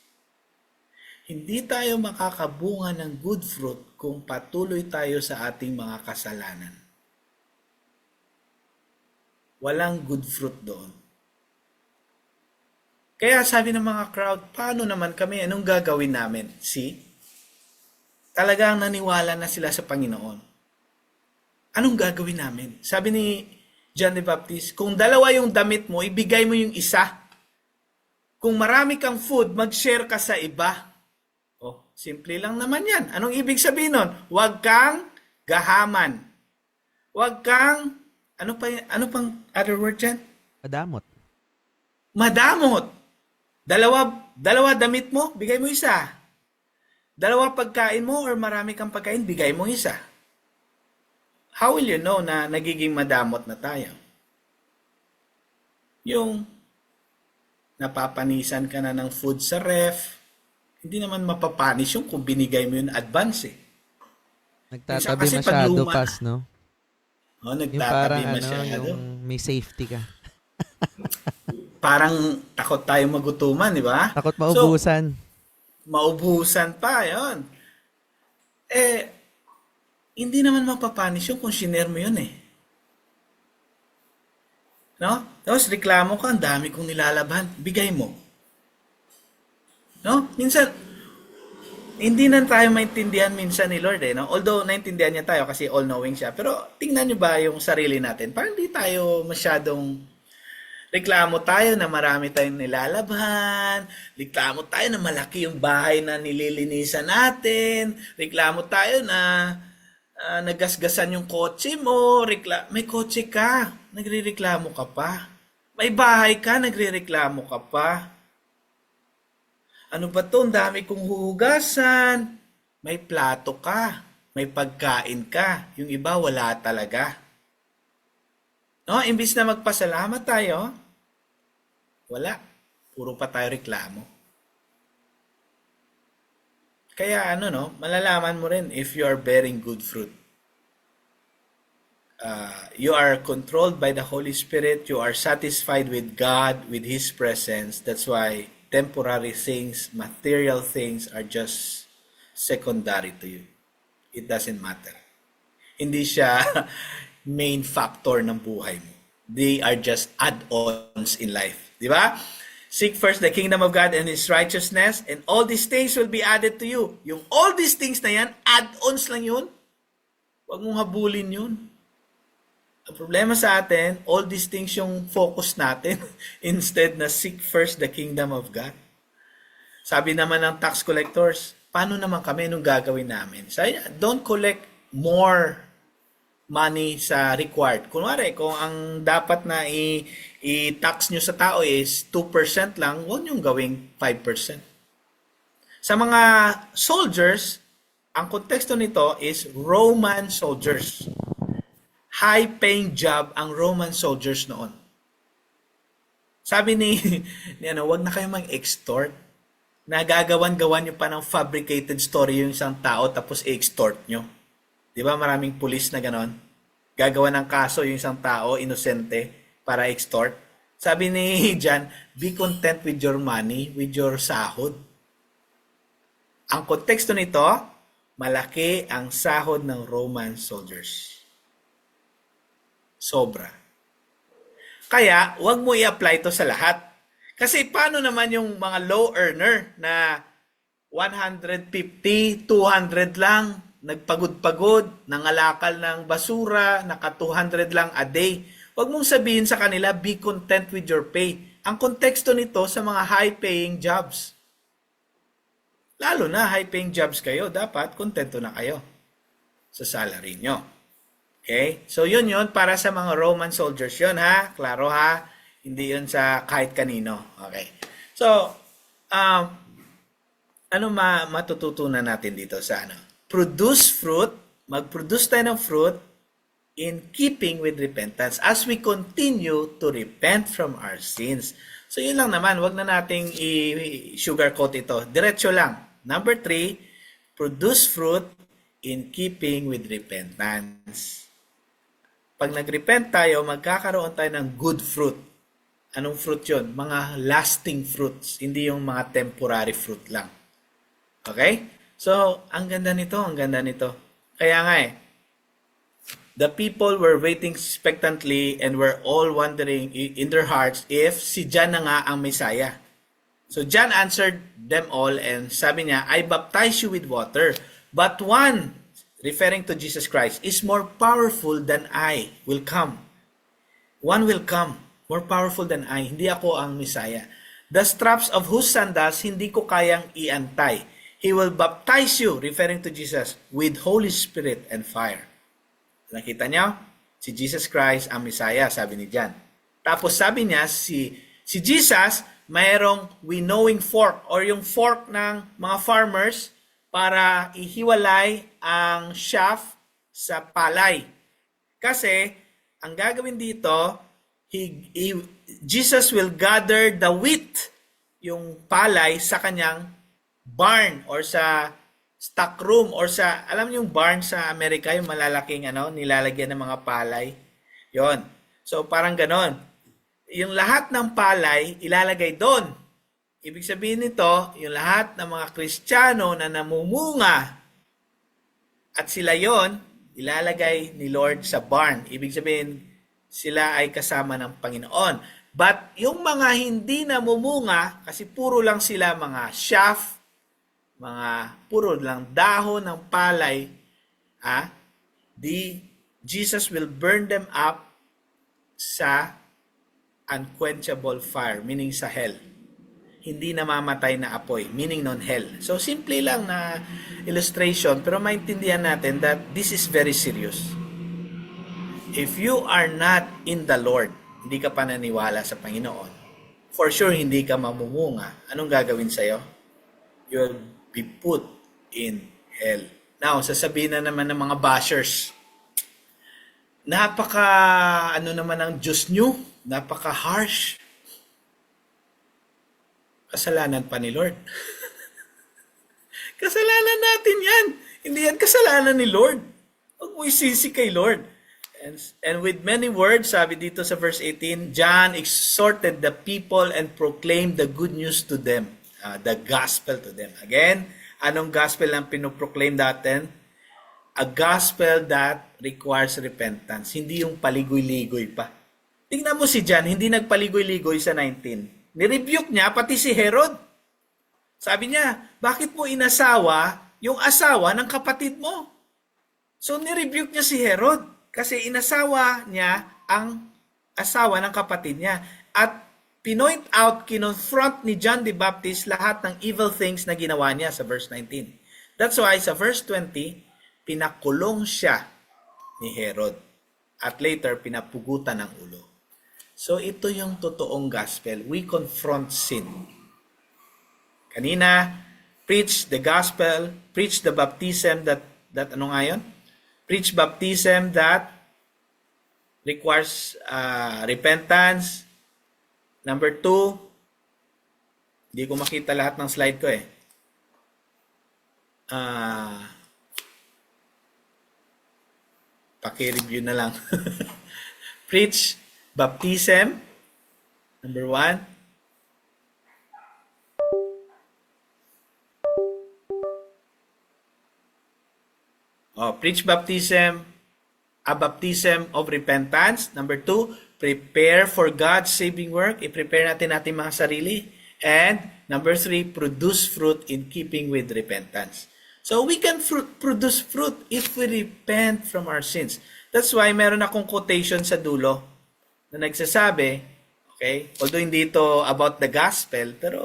Hindi tayo makakabunga ng good fruit kung patuloy tayo sa ating mga kasalanan. Walang good fruit doon. Kaya sabi ng mga crowd, paano naman kami? Anong gagawin namin? See? Talagang naniwala na sila sa Panginoon. Anong gagawin namin? Sabi ni John the Baptist, kung dalawa yung damit mo, ibigay mo yung isa. Kung marami kang food, mag-share ka sa iba. Simple lang naman yan. Anong ibig sabihin nun? Huwag kang gahaman. Huwag kang, ano pang other word dyan? Madamot. Dalawa damit mo, bigay mo isa. Dalawa pagkain mo or marami kang pagkain, bigay mo isa. How will you know na nagiging madamot na tayo? Yung napapanisan ka na ng food sa ref, hindi naman mapapanis yung kung binigay mo yun advance eh. Nagtatabi masyado, Pas, no? Nagtatabi yung parang, masyado. Yung may safety ka. Parang takot tayo magutuman, di ba? Takot maubusan. So, maubusan pa, yun. Hindi naman mapapanis yung kung shiner mo yun eh. No? Tapos reklamo ka, ang dami kong nilalaban. Bigay mo. No? Minsan, hindi na tayo maintindihan minsan ni Lord eh. No? Although, naintindihan niya tayo kasi all-knowing siya. Pero, tingnan niyo ba yung sarili natin? Parang hindi tayo masyadong reklamo tayo na marami tayong nilalaban. Reklamo tayo na malaki yung bahay na nililinisan natin. Reklamo tayo na nagasgasan yung kotse mo, may kotse ka, nagrereklamo ka pa. May bahay ka, nagrereklamo ka pa. Ano ba to? Ang dami kong huhugasan. May plato ka, may pagkain ka. Yung iba wala talaga. No, imbis na magpasalamat tayo, wala. Puro pa tayo reklamo. Kaya ano no, malalaman mo rin if you are bearing good fruit. You are controlled by the Holy Spirit. You are satisfied with God, with His presence. That's why temporary things, material things are just secondary to you. It doesn't matter. Hindi siya main factor ng buhay mo. They are just add-ons in life. Di ba? Seek first the kingdom of God and His righteousness, and all these things will be added to you. Yung all these things na yan, add-ons lang yun. Huwag mong habulin yun. Ang problema sa atin, all these things yung focus natin instead na seek first the kingdom of God. Sabi naman ng tax collectors, paano naman kami nung gagawin namin? Sabi, don't collect more money sa required. Kunwari, kung ang dapat na i-tax nyo sa tao is 2% lang, huwag nyo gawing 5%. Sa mga soldiers, ang konteksto nito is Roman soldiers. High-paying job ang Roman soldiers noon. Sabi ni wag na kayo mag-extort. Nagagawan-gawan nyo pa ng fabricated story yung isang tao tapos i-extort nyo. Di ba maraming pulis na ganon? Gagawa ng kaso yung isang tao, inosente, para extort. Sabi ni John, be content with your money, with your sahod. Ang konteksto nito, malaki ang sahod ng Roman soldiers. Sobra. Kaya, wag mo i-apply ito sa lahat. Kasi paano naman yung mga low earner na 150, 200 lang, nagpagod-pagod, nangalakal ng basura, naka 200 lang a day. Wag mong sabihin sa kanila, be content with your pay. Ang konteksto nito sa mga high-paying jobs. Lalo na high-paying jobs kayo, dapat kontento na kayo sa salary nyo. Okay? So yun para sa mga Roman soldiers yun ha. Klaro ha. Hindi yun sa kahit kanino. Okay. So, ano matututunan natin dito sa produce fruit, mag-produce tayo ng fruit in keeping with repentance as we continue to repent from our sins. So yun lang naman, wag na nating i-sugarcoat ito. Diretso lang. Number 3, produce fruit in keeping with repentance. Pag nag-repent tayo, magkakaroon tayo ng good fruit. Anong fruit yun? Mga lasting fruits, hindi yung mga temporary fruit lang. Okay? So, ang ganda nito. Kaya nga the people were waiting expectantly and were all wondering in their hearts if si John na nga ang Messiah. So, John answered them all and sabi niya, I baptize you with water, but one, referring to Jesus Christ, is more powerful than I will come. One will come, more powerful than I. Hindi ako ang Messiah. The straps of whose sandals hindi ko kayang iantay. He will baptize you, referring to Jesus, with Holy Spirit and fire. Nakita niyo? Si Jesus Christ ang Messiah, sabi ni John. Tapos sabi niya, si Jesus, mayroong winnowing fork or yung fork ng mga farmers para ihiwalay ang chaff sa palay. Kasi, ang gagawin dito, Jesus will gather the wheat, yung palay, sa kanyang barn or sa stock room or sa, alam niyo yung barn sa Amerika, yung malalaking nilalagyan ng mga palay. Yon. So, parang ganon. Yung lahat ng palay, ilalagay doon. Ibig sabihin nito, yung lahat ng mga Kristiyano na namumunga at sila yon ilalagay ni Lord sa barn. Ibig sabihin, sila ay kasama ng Panginoon. But yung mga hindi namumunga, kasi puro lang sila mga chaff, puro lang dahon ng palay, Jesus will burn them up sa unquenchable fire, meaning sa hell. Hindi namamatay na apoy, meaning non-hell. So, simple lang na illustration, pero maintindihan natin that this is very serious. If you are not in the Lord, hindi ka pananiwala sa Panginoon, for sure, hindi ka mamumunga. Anong gagawin sa'yo? You'll be put in hell. Now, sasabihin na naman ng mga bashers, napaka, ano naman ang Diyos nyo? Napaka-harsh. Kasalanan pa ni Lord. Kasalanan natin yan. Hindi yan kasalanan ni Lord. Huwag mo isisi kay Lord. And with many words, sabi dito sa verse 18, John exhorted the people and proclaimed the good news to them. The gospel to them. Again, anong gospel ang pinoproclaim natin? A gospel that requires repentance. Hindi yung paligoy-ligoy pa. Tingnan mo si John, hindi nagpaligoy-ligoy sa 19. Nirebuke niya pati si Herod. Sabi niya, bakit mo inasawa yung asawa ng kapatid mo? So nirebuke niya si Herod kasi inasawa niya ang asawa ng kapatid niya. At pinoint out, kinonfront ni John the Baptist lahat ng evil things na ginawa niya sa verse 19. That's why sa verse 20, pinakulong siya ni Herod. At later, pinapugutan ng ulo. So ito yung totoong gospel. We confront sin. Kanina, preach the gospel, preach the baptism that ano nga yun? Preach baptism that requires repentance. Number 2, hindi ko makita lahat ng slide ko eh. Paki-review na lang. Preach baptism. Number 1. Preach baptism, a baptism of repentance. Number 2, prepare for God's saving work. I-prepare natin mga sarili. And number 3, produce fruit in keeping with repentance. So we can produce fruit if we repent from our sins. That's why meron akong quotation sa dulo na nagsasabi, okay, although hindi ito about the gospel, pero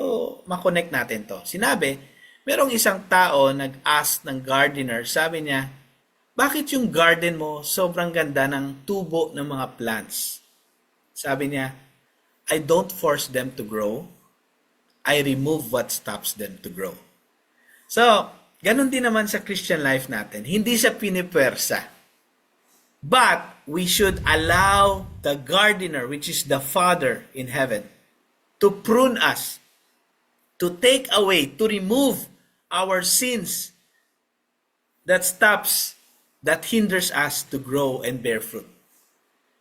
makonect natin to. Sinabi, merong isang tao nag-ask ng gardener, sabi niya, bakit yung garden mo sobrang ganda ng tubo ng mga plants? Sabi niya, I don't force them to grow. I remove what stops them to grow. So, ganun din naman sa Christian life natin. Hindi siya pinipwersa. But, we should allow the gardener, which is the Father in heaven, to prune us, to take away, to remove our sins that hinders us to grow and bear fruit.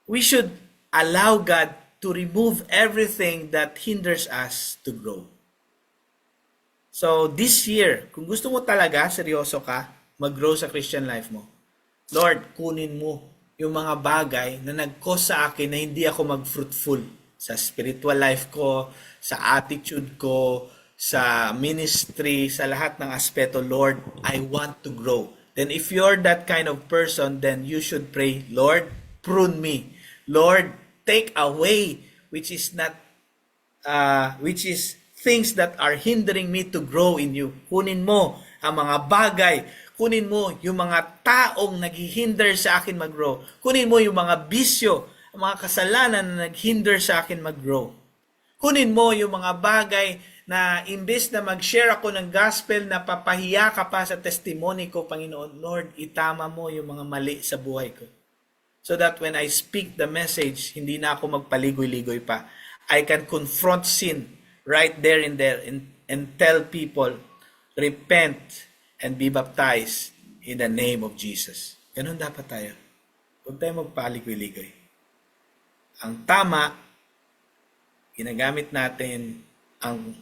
We should allow God to remove everything that hinders us to grow. So, this year, kung gusto mo talaga, seryoso ka, mag-grow sa Christian life mo, Lord, kunin mo yung mga bagay na nag-cause sa akin na hindi ako mag-fruitful sa spiritual life ko, sa attitude ko, sa ministry, sa lahat ng aspeto. Lord, I want to grow. Then if you're that kind of person, then you should pray, Lord, prune me. Lord, take away which is things that are hindering me to grow in you. Kunin mo ang mga bagay. Kunin mo yung mga taong naghihinder sa akin mag-grow. Kunin mo yung mga bisyo, ang mga kasalanan na naghinder sa akin mag-grow. Kunin mo yung mga bagay na imbes na mag-share ako ng gospel, na papahiya ka pa sa testimony ko, Panginoon, Lord, itama mo yung mga mali sa buhay ko. So that when I speak the message, hindi na ako magpaligoy-ligoy pa. I can confront sin right there and there and tell people, repent and be baptized in the name of Jesus. Ganun dapat tayo. Huwag tayo magpaligoy-ligoy. Ang tama, ginagamit natin ang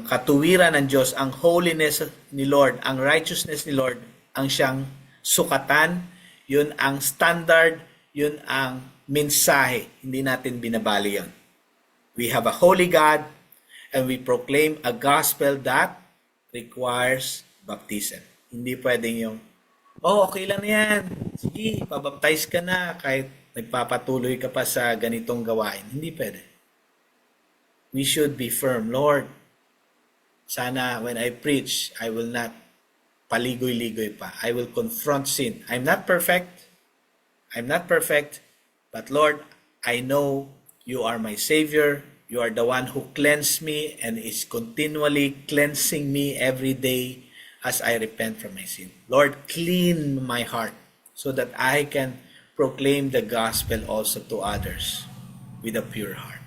katuwiran ng Diyos, ang holiness ni Lord, ang righteousness ni Lord, ang siyang sukatan, yun ang standard, yun ang mensahe. Hindi natin binabali yun. We have a holy God and we proclaim a gospel that requires baptism. Hindi pwedeng yung, okay lang yan. Sige, pabaptize ka na kahit nagpapatuloy ka pa sa ganitong gawain. Hindi pwede. We should be firm. Lord, sana when I preach, I will not paligoy-ligoy pa. I will confront sin. I'm not perfect. But Lord, I know you are my Savior. You are the one who cleansed me and is continually cleansing me every day as I repent from my sin. Lord, clean my heart so that I can proclaim the gospel also to others with a pure heart.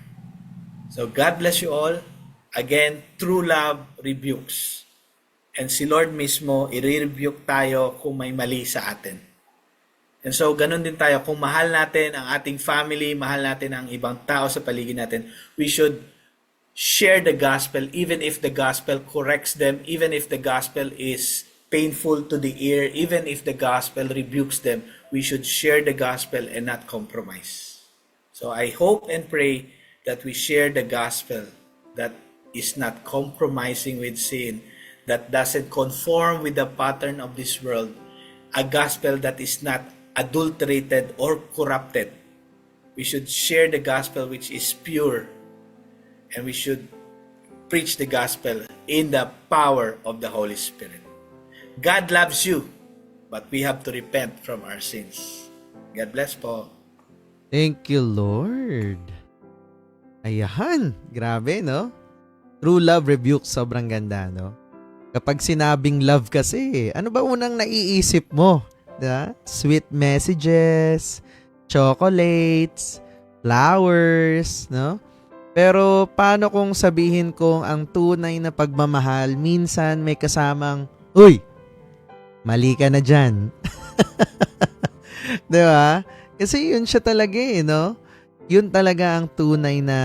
So God bless you all. Again, true love rebukes. And si Lord mismo, i-rebuke tayo kung may mali sa atin. And so, ganun din tayo. Kung mahal natin ang ating family, mahal natin ang ibang tao sa paligid natin, we should share the gospel even if the gospel corrects them, even if the gospel is painful to the ear, even if the gospel rebukes them, we should share the gospel and not compromise. So I hope and pray that we share the gospel that is not compromising with sin, that doesn't conform with the pattern of this world, a gospel that is not adulterated or corrupted. We should share the gospel which is pure, and we should preach the gospel in the power of the Holy Spirit. God loves you, but we have to repent from our sins. God bless po. Thank you, Lord. Ayan, grabe, no? True love rebuke, sobrang ganda, no? Kapag sinabing love kasi, ano ba unang naiisip mo? Diba? Sweet messages, chocolates, flowers, no? Pero paano kung sabihin kong ang tunay na pagmamahal minsan may kasamang, uy, mali ka na dyan. Diba? Kasi yun siya talaga no? Yun talaga ang tunay na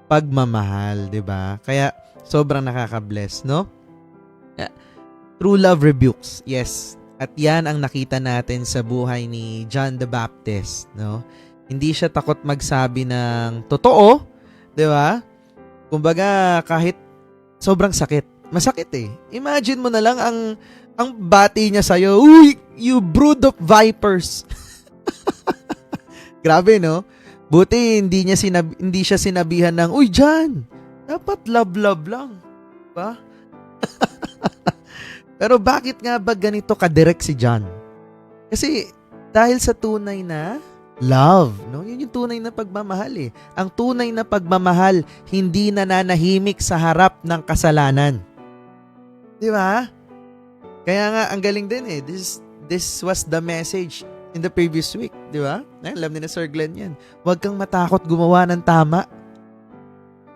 pagmamahal, diba? Kaya sobrang nakaka-bless, no? True love rebukes, yes. At yan ang nakita natin sa buhay ni John the Baptist, no? Hindi siya takot magsabi ng totoo, 'di ba? Kumbaga kahit sobrang sakit, masakit eh. Imagine mo na lang ang bati niya sa iyo, "Uy, you brood of vipers." Grabe, no? Buti hindi siya sinabihan ng, "Uy, John, dapat love lang." 'Di ba? Pero bakit nga ba ganito kadirek si John? Kasi dahil sa tunay na love, no? Yun yung tunay na pagmamahal eh. Ang tunay na pagmamahal, hindi nananahimik sa harap ng kasalanan. Di ba? Kaya nga, ang galing din eh. This was the message in the previous week. Di ba? Alam ni na Sir Glenn yan. Huwag kang matakot gumawa ng tama.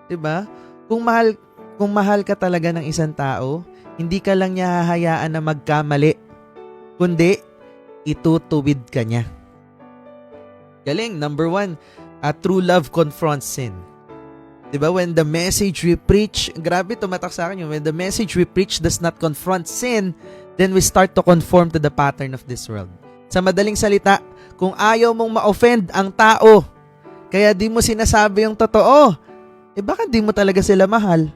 Di ba? Kung mahal ka talaga ng isang tao, hindi ka lang niya hahayaan na magkamali, kundi itutuwid ka niya. Galing. Number 1, true love confronts sin. Diba? When the message we preach, grabe tumatak sa akin yun, when the message we preach does not confront sin, then we start to conform to the pattern of this world. Sa madaling salita, kung ayaw mong ma-offend ang tao, kaya di mo sinasabi yung totoo, baka di mo talaga sila mahal.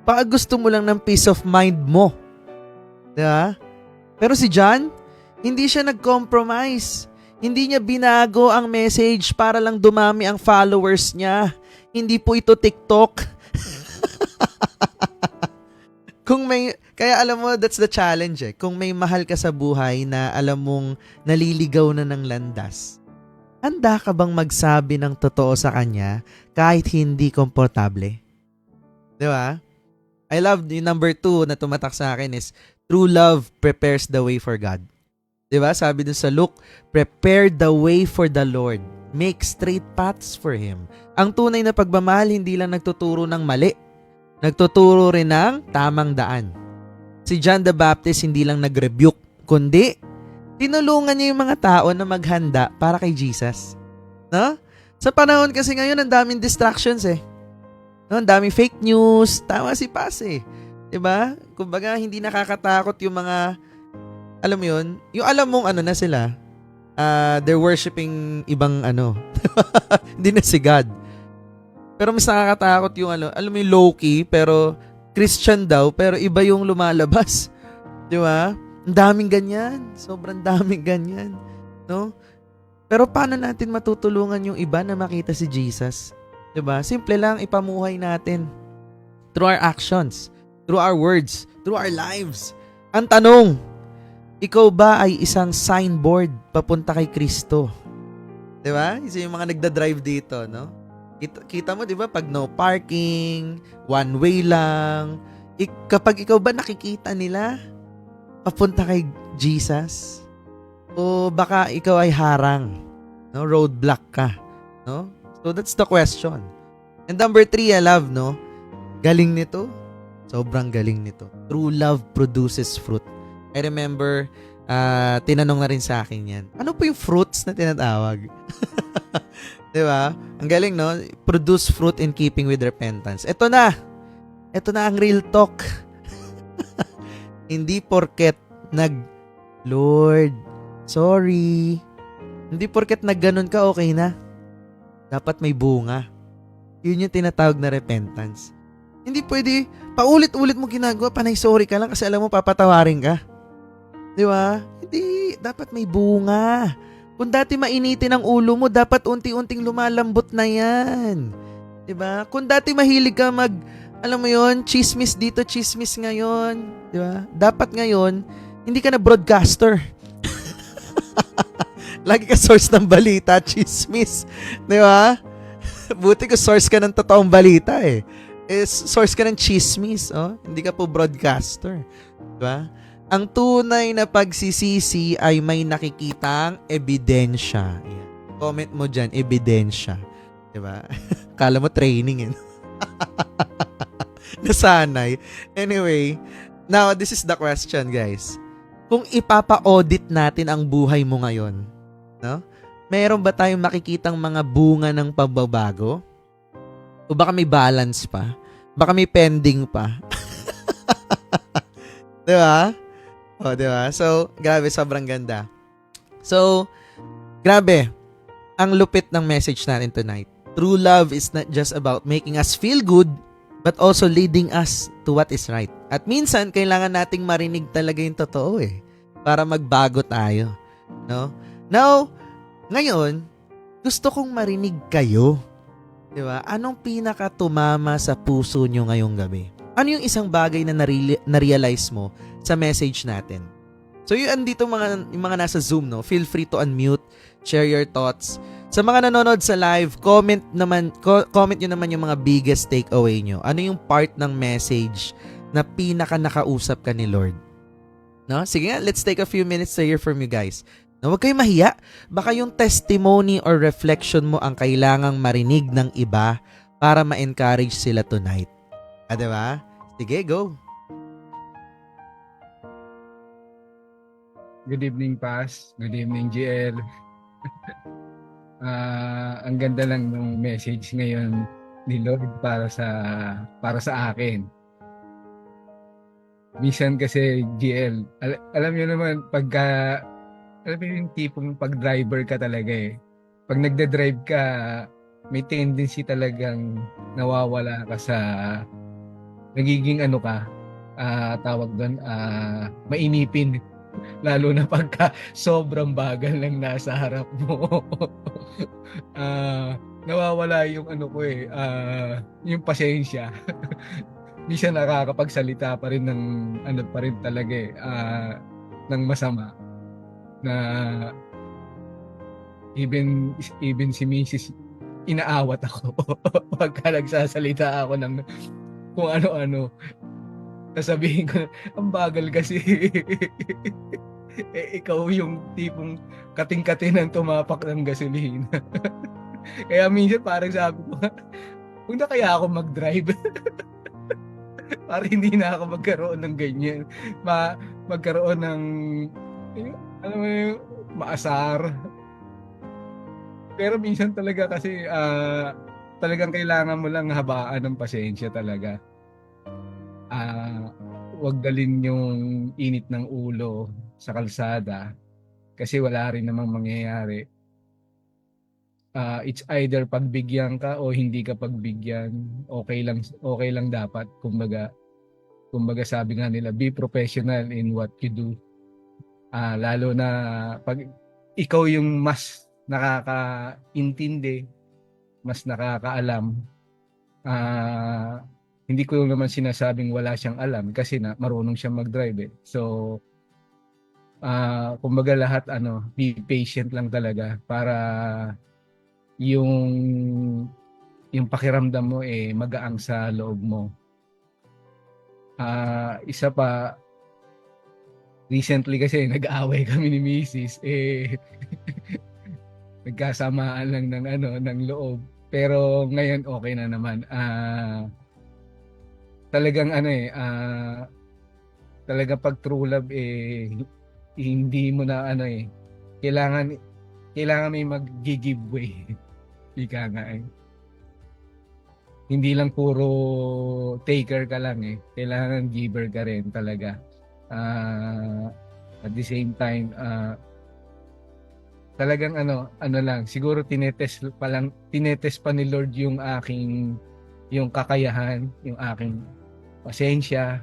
Baka gusto mo lang ng peace of mind mo. Diba? Pero si John, hindi siya nag-compromise. Hindi niya binago ang message para lang dumami ang followers niya. Hindi po ito TikTok. Kaya alam mo, that's the challenge eh. Kung may mahal ka sa buhay na alam mong naliligaw na ng landas, handa ka bang magsabi ng totoo sa kanya kahit hindi komportable? Diba? I love yung number 2 na tumatak sa akin is, true love prepares the way for God. Diba? Sabi dun sa Luke, prepare the way for the Lord. Make straight paths for Him. Ang tunay na pagmamahal, hindi lang nagtuturo ng mali. Nagtuturo rin ng tamang daan. Si John the Baptist hindi lang nag-rebuke, kundi tinulungan niya yung mga tao na maghanda para kay Jesus. No? Sa panahon kasi ngayon, ang daming distractions eh. No, ang daming fake news. Tama si Paz eh. Diba? Kumbaga, hindi nakakatakot yung mga, alam mo yun, yung alam mong ano na sila, they're worshiping ibang ano. Hindi na si God. Pero mas nakakatakot yung alam mo yung low-key, pero Christian daw, pero iba yung lumalabas. Diba? Ang daming ganyan. Sobrang daming ganyan. No? Pero paano natin matutulungan yung iba na makita si Jesus? Diba? Simple lang, ipamuhay natin. Through our actions, through our words, through our lives. Ang tanong, ikaw ba ay isang signboard papunta kay Kristo? Diba? Isa yung mga nagda-drive dito, no? Kita mo, diba? Pag no parking, one way lang. Kapag ikaw ba nakikita nila, papunta kay Jesus? o baka ikaw ay harang, no? Roadblock ka, no? So that's the question. And number 3, I love, no? Galing nito. Sobrang galing nito. True love produces fruit. I remember, tinanong na rin sa akin yan. Ano po yung fruits na tinatawag? Di ba? Ang galing, no? Produce fruit in keeping with repentance. Ito na. Ito na ang real talk. Hindi porket Lord, sorry. Hindi porket nagganon ka, okay na. Dapat may bunga. Yun yung tinatawag na repentance. Hindi pwede, paulit-ulit mo ginagawa, panay sorry ka lang kasi alam mo papatawarin ka. Di ba? Hindi, dapat may bunga. Kung dati mainitin ang ulo mo, dapat unti-unting lumalambot na yan. Di ba? Kung dati mahilig ka alam mo yon, chismis dito, chismis ngayon. Di ba? Dapat ngayon, hindi ka na broadcaster. Lagi ka source ng balita, chismis. Di ba? Buti ko source ka ng totoong balita eh. Source ka ng chismis, oh. Hindi ka po broadcaster. Diba? Ang tunay na pagsisisi ay may nakikitang ebidensya. Yan. Comment mo dyan, ebidensya. Diba? Kala mo training, eh. Nasanay. Anyway, now this is the question, guys. Kung ipapa-audit natin ang buhay mo ngayon, no? Meron ba tayong makikitang mga bunga ng pagbabago? O baka may balance pa? Baka may pending pa? Diba? O, diba? So, grabe, sobrang ganda. So, grabe. Ang lupit ng message natin tonight. True love is not just about making us feel good, but also leading us to what is right. At minsan, kailangan nating marinig talaga yung totoo eh. Para magbago tayo. No? Now, ngayon, gusto kong marinig kayo. Diba? Anong pinaka-tumama sa puso nyo ngayong gabi? Ano yung isang bagay na na-realize mo sa message natin? So, yung mga nasa Zoom, no? Feel free to unmute, share your thoughts. Sa mga nanonood sa live, comment nyo naman yung mga biggest takeaway nyo. Ano yung part ng message na pinaka-nakausap ka ni Lord? No? Sige nga, let's take a few minutes to hear from you guys. Na huwag kayong mahiya. Baka yung testimony or reflection mo ang kailangang marinig ng iba para ma-encourage sila tonight. Diba? Sige, go. Good evening, Paz. Good evening, GL. Ang ganda lang ng message ngayon ni Lord para sa akin. Minsan kasi GL, alam niyo naman alam mo yung tipong pag-driver ka talaga eh. Pag nagde-drive ka, may tendency talagang nawawala ka sa nagiging tawag doon, mainipin. Lalo na pagka sobrang bagal lang nasa harap mo. Nawawala yung yung pasensya. Minsan nakakapagsalita pa rin ng talaga eh, ng masama. Na even si Mrs. inaawat ako pagka nagsasalita ako ng kung ano-ano. Sasabihin ko, ang bagal kasi. Ikaw yung tipong kating-kating ng tumapak ng gasolina. Kaya minsan parang sabi ko, huwag na kaya ako mag-drive. Para hindi na ako magkaroon ng ganyan. Magkaroon ng maasar. Pero minsan talaga kasi talagang kailangan mo lang habaan ng pasensya talaga. Wag dalhin yung init ng ulo sa kalsada kasi wala rin namang mangyayari. It's either pagbigyan ka o hindi ka pagbigyan. Okay lang dapat. Kumbaga sabi nga nila, be professional in what you do. Lalo na pag ikaw yung mas nakakaintindi, mas nakakaalam, hindi ko naman sinasabing wala siyang alam kasi marunong siyang mag-drive eh. So, kumbaga lahat be patient lang talaga para yung pakiramdam mo magaang sa loob mo. Isa pa, recently kasi nag-aaway kami ni Mrs. Nagkasamaan lang ng ng loob. Pero ngayon okay na naman. Talagang talagang pag true love hindi mo na kailangan may mag-give way. Ika nga Hindi lang puro taker ka lang Kailangan giver ka rin talaga. At the same time, talagang lang, siguro tinetest pa ni Lord yung kakayahan, yung aking pasensya.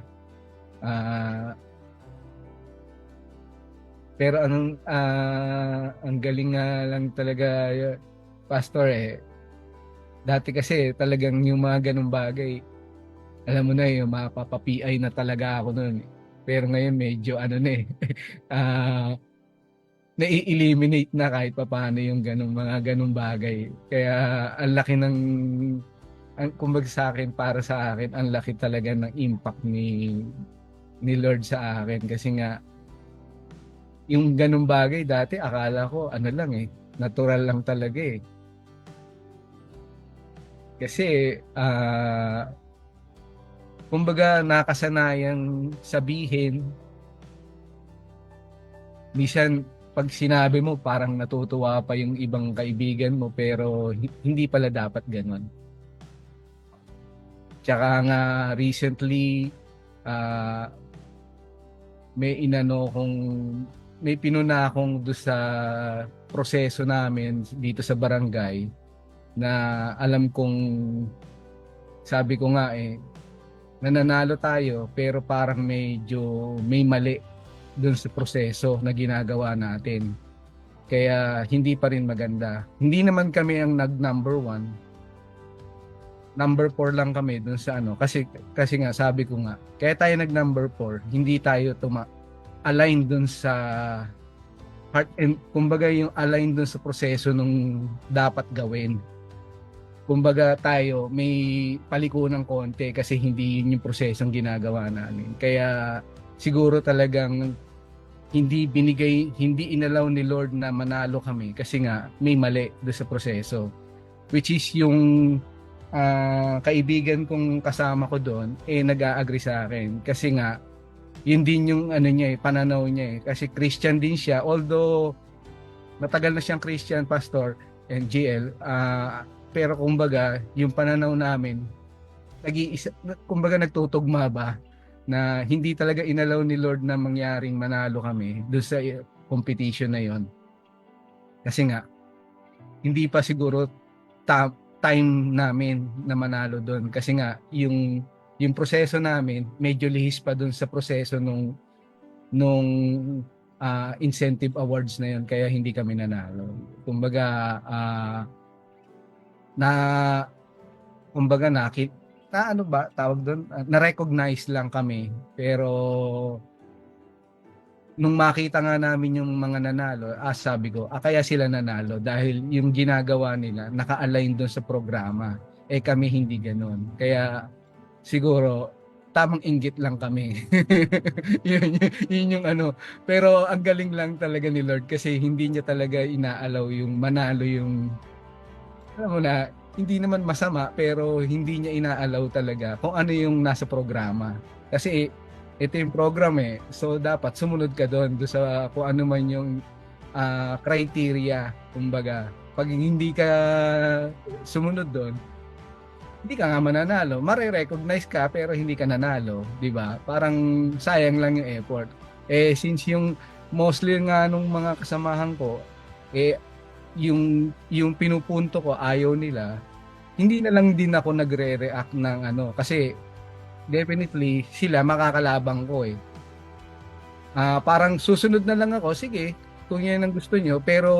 Pero ang galing nga lang talaga, Pastor dati kasi talagang yung mga ganung bagay, alam mo na yung mapapa-PI na talaga ako noon. Pero ngayon medyo nai-eliminate na kahit papaano yung mga ganung bagay. Kaya ang laki kumbaga sa akin, para sa akin, ang laki talaga ng impact ni Lord sa akin. Kasi nga, yung ganung bagay dati, akala ko, natural lang talaga Kasi, kumbaga, nakasanayan sabihin, minsan, pag sinabi mo, parang natutuwa pa yung ibang kaibigan mo, pero hindi pala dapat ganon. Tsaka nga, recently, may pinuna akong doon sa proseso namin dito sa barangay na alam kong, sabi ko nga nananalo tayo pero parang medyo may mali doon sa proseso na ginagawa natin. Kaya hindi pa rin maganda. Hindi naman kami ang nag-number 1. Number 4 lang kami doon sa kasi nga sabi ko nga, kaya tayo nag-number 4, hindi tayo align doon sa heart and kumbaga yung align doon sa proseso nung dapat gawin. Kumbaga tayo may paliko ng konti kasi hindi yun yung prosesong ginagawa namin. Kaya siguro talagang hindi inalaw ni Lord na manalo kami kasi nga may mali doon sa proseso. Which is yung kaibigan kong kasama ko doon nag-a-agree sa akin kasi nga yun din yung pananaw niya kasi Christian din siya, although matagal na siyang Christian, Pastor and GL, pero kumbaga yung pananaw namin kumbaga nagtutugma ba na hindi talaga inalaw ni Lord na mangyaring manalo kami doon sa competition na yon kasi nga hindi pa siguro time namin na manalo doon kasi nga yung proseso namin medyo lihis pa doon sa proseso nung incentive awards na yon kaya hindi kami nanalo. Kumbaga tawag doon, na-recognize lang kami pero nung makita nga namin yung mga nanalo, sabi ko, kaya sila nanalo dahil yung ginagawa nila naka-align doon sa programa. Kami hindi ganoon. Kaya siguro tamang inggit lang kami. yun yung Pero ang galing lang talaga ni Lord kasi hindi niya talaga inaalaw yung manalo yung alam mo na, hindi naman masama pero hindi niya inaalaw talaga kung ano yung nasa programa. Kasi ito yung program so dapat sumunod ka doon sa kung ano man yung criteria. Kumbaga, pag hindi ka sumunod doon, hindi ka nga mananalo. Mare-recognize ka pero hindi ka nanalo, di ba? Parang sayang lang yung effort. Since yung mostly nga nung mga kasamahan ko, yung pinupunto ko ayaw nila, hindi na lang din ako nagre-react ng kasi definitely sila makakalabang ko parang susunod na lang ako, sige, kung yan ang gusto nyo, pero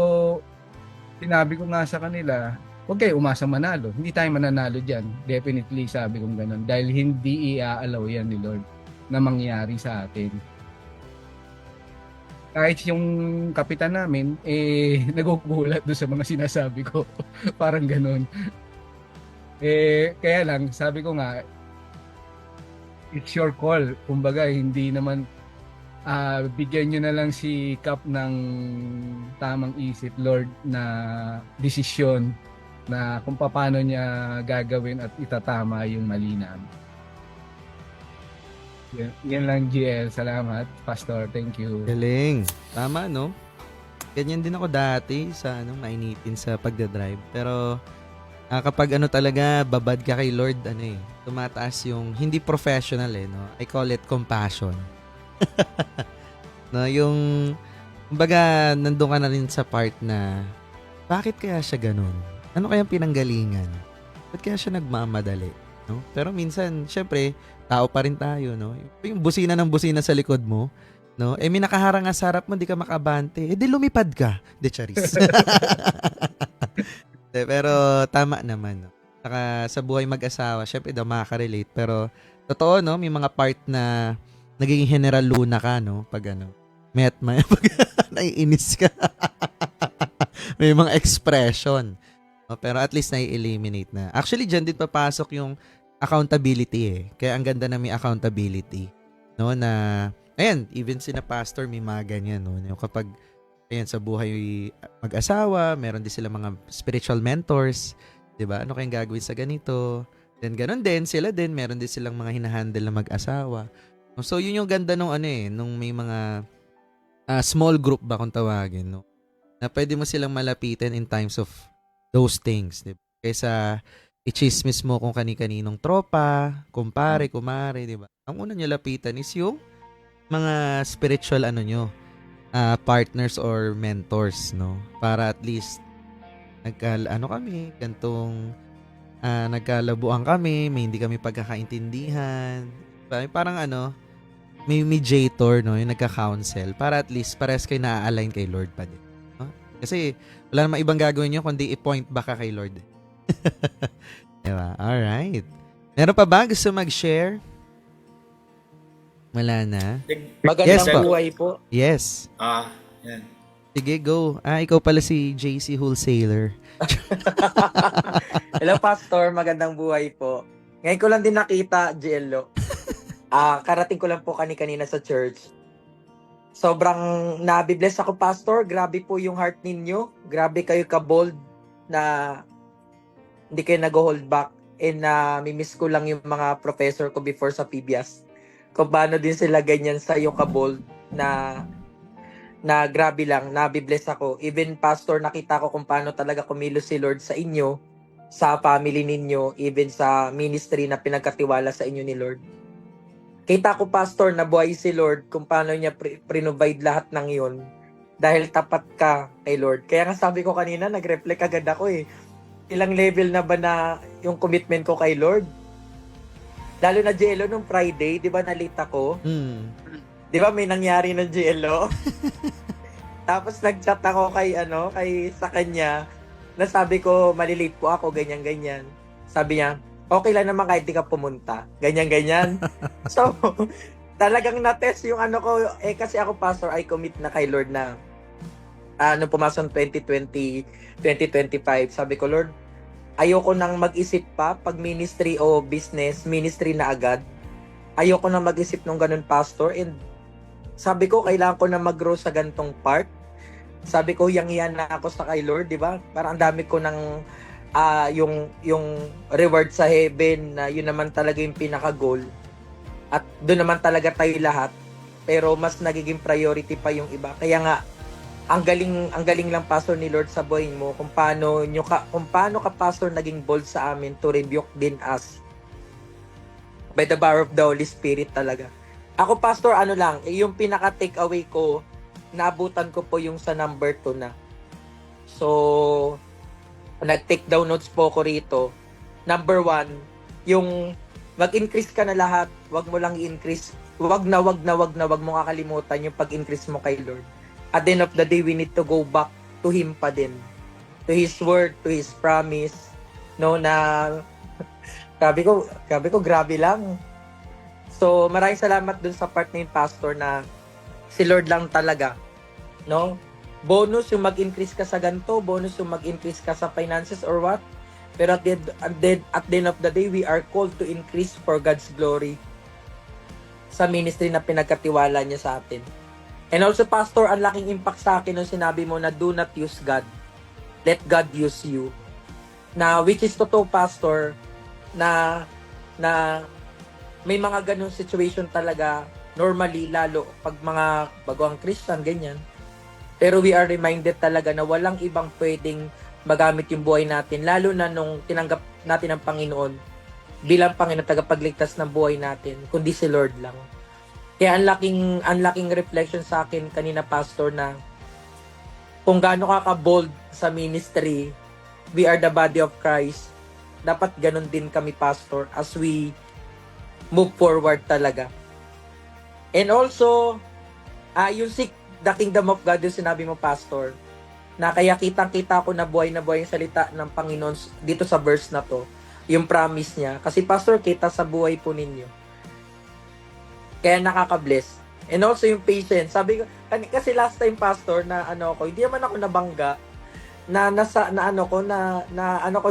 sinabi ko nga sa kanila, huwag kayo umasa manalo, hindi tayo mananalo dyan, definitely sabi kong ganun, dahil hindi i-allow yan ni Lord na mangyari sa atin. Kahit yung kapitan namin nagugulat doon sa mga sinasabi ko parang ganun. Kaya lang sabi ko nga, it's your call. Kumbaga, hindi naman Bigyan nyo na lang si Kap ng tamang isip, Lord, na desisyon na kung paano niya gagawin at itatama yung mali namin. Yan lang, GL. Salamat, Pastor. Thank you. Galing. Tama, no? Ganyan din ako dati sa mainitin sa pagdadrive. Pero kapag talaga babad ka kay Lord, tumataas yung hindi professional no? I call it compassion. No, yung kumbaga nandun ka na rin sa part na bakit kaya siya ganun? Ano kaya pinanggalingan? Ba't kaya siya nagmamadali? No? Pero minsan, syempre, tao pa rin tayo, no? Yung busina ng busina sa likod mo, no? May nakaharang sa harap mo, di ka makabante. Di lumipad ka. Di charis. Pero tama naman, no? Saka sa buhay mag-asawa, syempre daw makaka-relate. Pero totoo, no? May mga part na nagiging General Luna ka, no? Pag pag naiinis ka. May mga expression. No? Pero at least nai-eliminate na. Actually, dyan din papasok yung accountability Kaya ang ganda na may accountability. No? Na, ayan, even sina pastor may mga ganyan. No? Yung kapag, ayan, sa buhay mag-asawa, meron din sila mga spiritual mentors. Diba? Ano kayang gagawin sa ganito? Then, ganun din, sila din, meron din silang mga hinahandle na mag-asawa. So, yun yung ganda nung nung may mga small group ba kung tawagin, no? Na pwede mo silang malapitan in times of those things, diba? Kaysa i-chismis mo kung kani-kaninong tropa, kumpare, kumare, diba? Ang una nyo lapitan is yung mga spiritual partners or mentors, no? Para at least kami, gantong nagkalabuan kami, may hindi kami pagkakaintindihan. Parang may mediator, no, yung nagka-counsel para at least pares kayo na-align kay Lord pa din. No? Kasi wala namang ibang gagawin nyo kundi i-point back ka kay Lord. Diba? Alright. Meron pa ba gusto mag-share? Wala na. Magandang Yes po. buhay po. Yes. Yan. Sige, go. Ikaw pala si JC Wholesaler. Hello, Pastor. Magandang buhay po. Ngayon ko lang din nakita, Jello. Karating ko lang po kanina sa church. Sobrang nabibless ako, Pastor. Grabe po yung heart ninyo. Grabe kayo ka-bold na hindi kayo nag-hold back. And mimiss ko lang yung mga professor ko before sa PBS. Kung paano din sila ganyan sa yung ka-bold na grabe lang, nabibless ako. Even, Pastor, nakita ko kung paano talaga kumilos si Lord sa inyo, sa family ninyo, even sa ministry na pinagkatiwala sa inyo ni Lord. Kita ko, Pastor, na buhay si Lord kung paano niya provide lahat ng yun dahil tapat ka kay Lord. Kaya nga sabi ko kanina, nag-reflect agad ako ilang level na ba na yung commitment ko kay Lord? Lalo na Jello nung Friday, di ba nalita ko? Di ba may nangyari ng Jello? Tapos nag-chat ako kay sa kanya, na sabi ko, malilate po ako, ganyan-ganyan. Sabi niya, okay lang naman kahit di ka pumunta. Ganyan-ganyan. So, talagang na-test yung ko. Kasi ako, Pastor, I commit na kay Lord na nung pumasok 2025, sabi ko, Lord, ayoko nang mag-isip pa pag ministry o business, ministry na agad. Ayoko nang mag-isip nung ganun, Pastor. And sabi ko, kailangan ko na mag-grow sa gantong part. Sabi ko, yang-iyan na ako sa kay Lord, di ba? Parang ang dami ko ng yung reward sa heaven na yun naman talaga yung pinaka-goal. At doon naman talaga tayo lahat. Pero mas nagiging priority pa yung iba. Kaya nga, ang galing lang, Pastor, ni Lord sa buhay mo kung paano ka, Pastor, naging bold sa amin to rebuke din us by the power of the Holy Spirit talaga. Ako, Pastor, yung pinaka-take away ko, naabutan ko po yung sa number 2 na. So, nag-take down notes po ko rito. Number 1, yung mag-increase ka na lahat, wag mo lang i-increase. Wag mo kakalimutan yung pag-increase mo kay Lord. At the end of the day, we need to go back to Him pa din. To His word, to His promise. No, na grabe ko, grabe lang. So, maraming salamat dun sa part na yun, Pastor, na si Lord lang talaga. No? Bonus yung mag-increase ka sa ganito, bonus yung mag-increase ka sa finances or what. Pero at the end of the day, we are called to increase for God's glory sa ministry na pinagkatiwala niya sa atin. And also, Pastor, ang laking impact sa akin nung sinabi mo na do not use God. Let God use you. Na, which is totoo, Pastor, na may mga ganung situation talaga, normally, lalo pag mga baguang Christian, ganyan. Pero we are reminded talaga na walang ibang pwedeng magamit yung buhay natin, lalo na nung tinanggap natin ang Panginoon bilang Panginoon tagapagligtas ng buhay natin, kundi si Lord lang. Kaya ang laking reflection sa akin kanina, Pastor, na kung gaano ka ka-bold sa ministry, we are the body of Christ. Dapat ganun din kami, Pastor, as we move forward talaga. And also, yung seek the kingdom of God, yung sinabi mo, Pastor, na kaya kitang-kita ko na buhay yung salita ng Panginoon dito sa verse na to, yung promise niya. Kasi, Pastor, kita sa buhay po ninyo. Kaya nakaka-bless. And also yung patience. Sabi ko, kasi last time, Pastor, na hindi naman ako nabangga,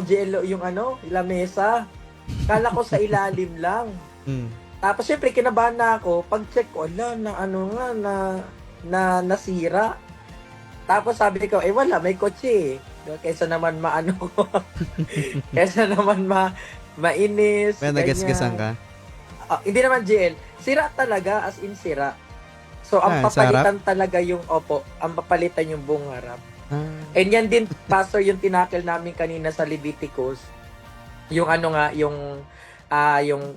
GLO yung lamesa. Kala ko sa ilalim lang. Tapos syempre kinabahan na ako, pag-check ko, nasira. Tapos sabi ko, wala, may kotse eh. Kaysa naman kaysa naman mainis. May nagasgasan ka? Hindi naman GL. Sira talaga, as in sira. So, ang papalitan talaga ang papalitan yung buong harap. And yan din, Pastor, yung tinakil namin kanina sa Leviticus. Yung yung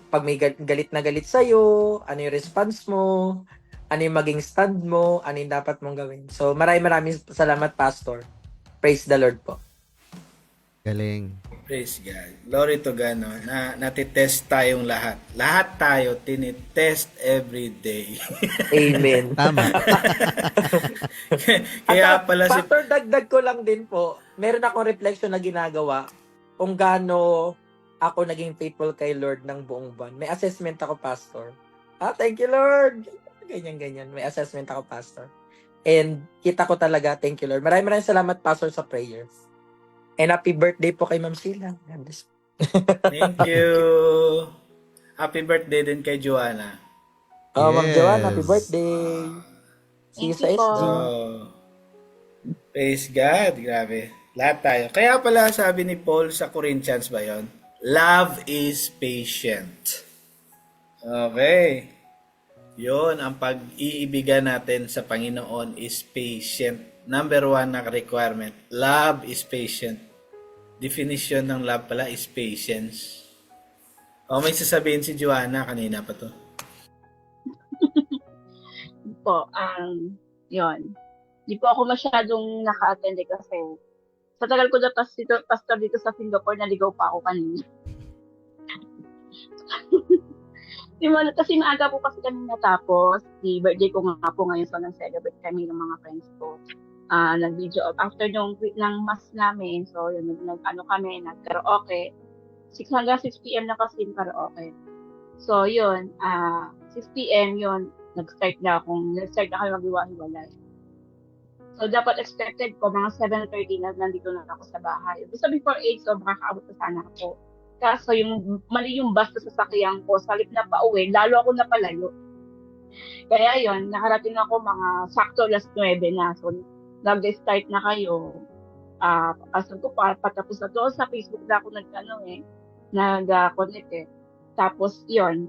pag may galit na galit sa'yo, ano yung response mo, ano yung maging stand mo, ano yung dapat mong gawin. So, maraming salamat, Pastor. Praise the Lord po. Galing. Praise God. Glory to God, no? Natitest tayong lahat. Lahat tayo tinitest every day. Amen. Tama. Kaya pala si... Pastor, dagdag ko lang din po, meron akong reflection na ginagawa kung gaano ako naging faithful kay Lord ng buong buwan. May assessment ako, Pastor. Thank you, Lord. Ganyan. May assessment ako, Pastor. And kita ko talaga, thank you, Lord. Maraming salamat, Pastor, sa prayers. And happy birthday po kay Ma'am Sheila. Thank you. Happy birthday din kay Joanna. Ma'am Joanna, happy birthday. See you sa Thank you SG. Praise God. Grabe. Lahat tayo. Kaya pala sabi ni Paul sa Corinthians ba yun? Love is patient. Okay. Yun, ang pag-iibigan natin sa Panginoon is patient. Number 1 na requirement. Love is patient. Definition ng love pala is patience. May sasabihin si Joanna, kanina pa to. Yun. Di po ako masyadong naka-attend kasi sa tagal ko na pastor dito sa Singapore, naligaw pa ako kanina. Kasi maaga po kasi kami natapos. The birthday ko nga po ngayon, so nag-celebrate kami ng mga friends ko. Nag-video after ng mass namin, so yun, nag-karaoke. 6 hanggang 6 p.m. na kasi yung karaoke. So yun, 6 p.m. yun, nag-start na kami mag-iwa-hiwalay. So dapat expected ko, mga 7:30 na nandito na ako sa bahay. Basta before 8, so makakaabot na sana ako. Kaso yung mali yung bus sa sasakyan ko, sa halip na pauwi, lalo ako napalayo. Kaya yun, nakarating ako mga sakto 9:00 na. So nag-start na kayo. Kasan ko patapos na to sa Facebook na ako nag-connect eh. Tapos yun,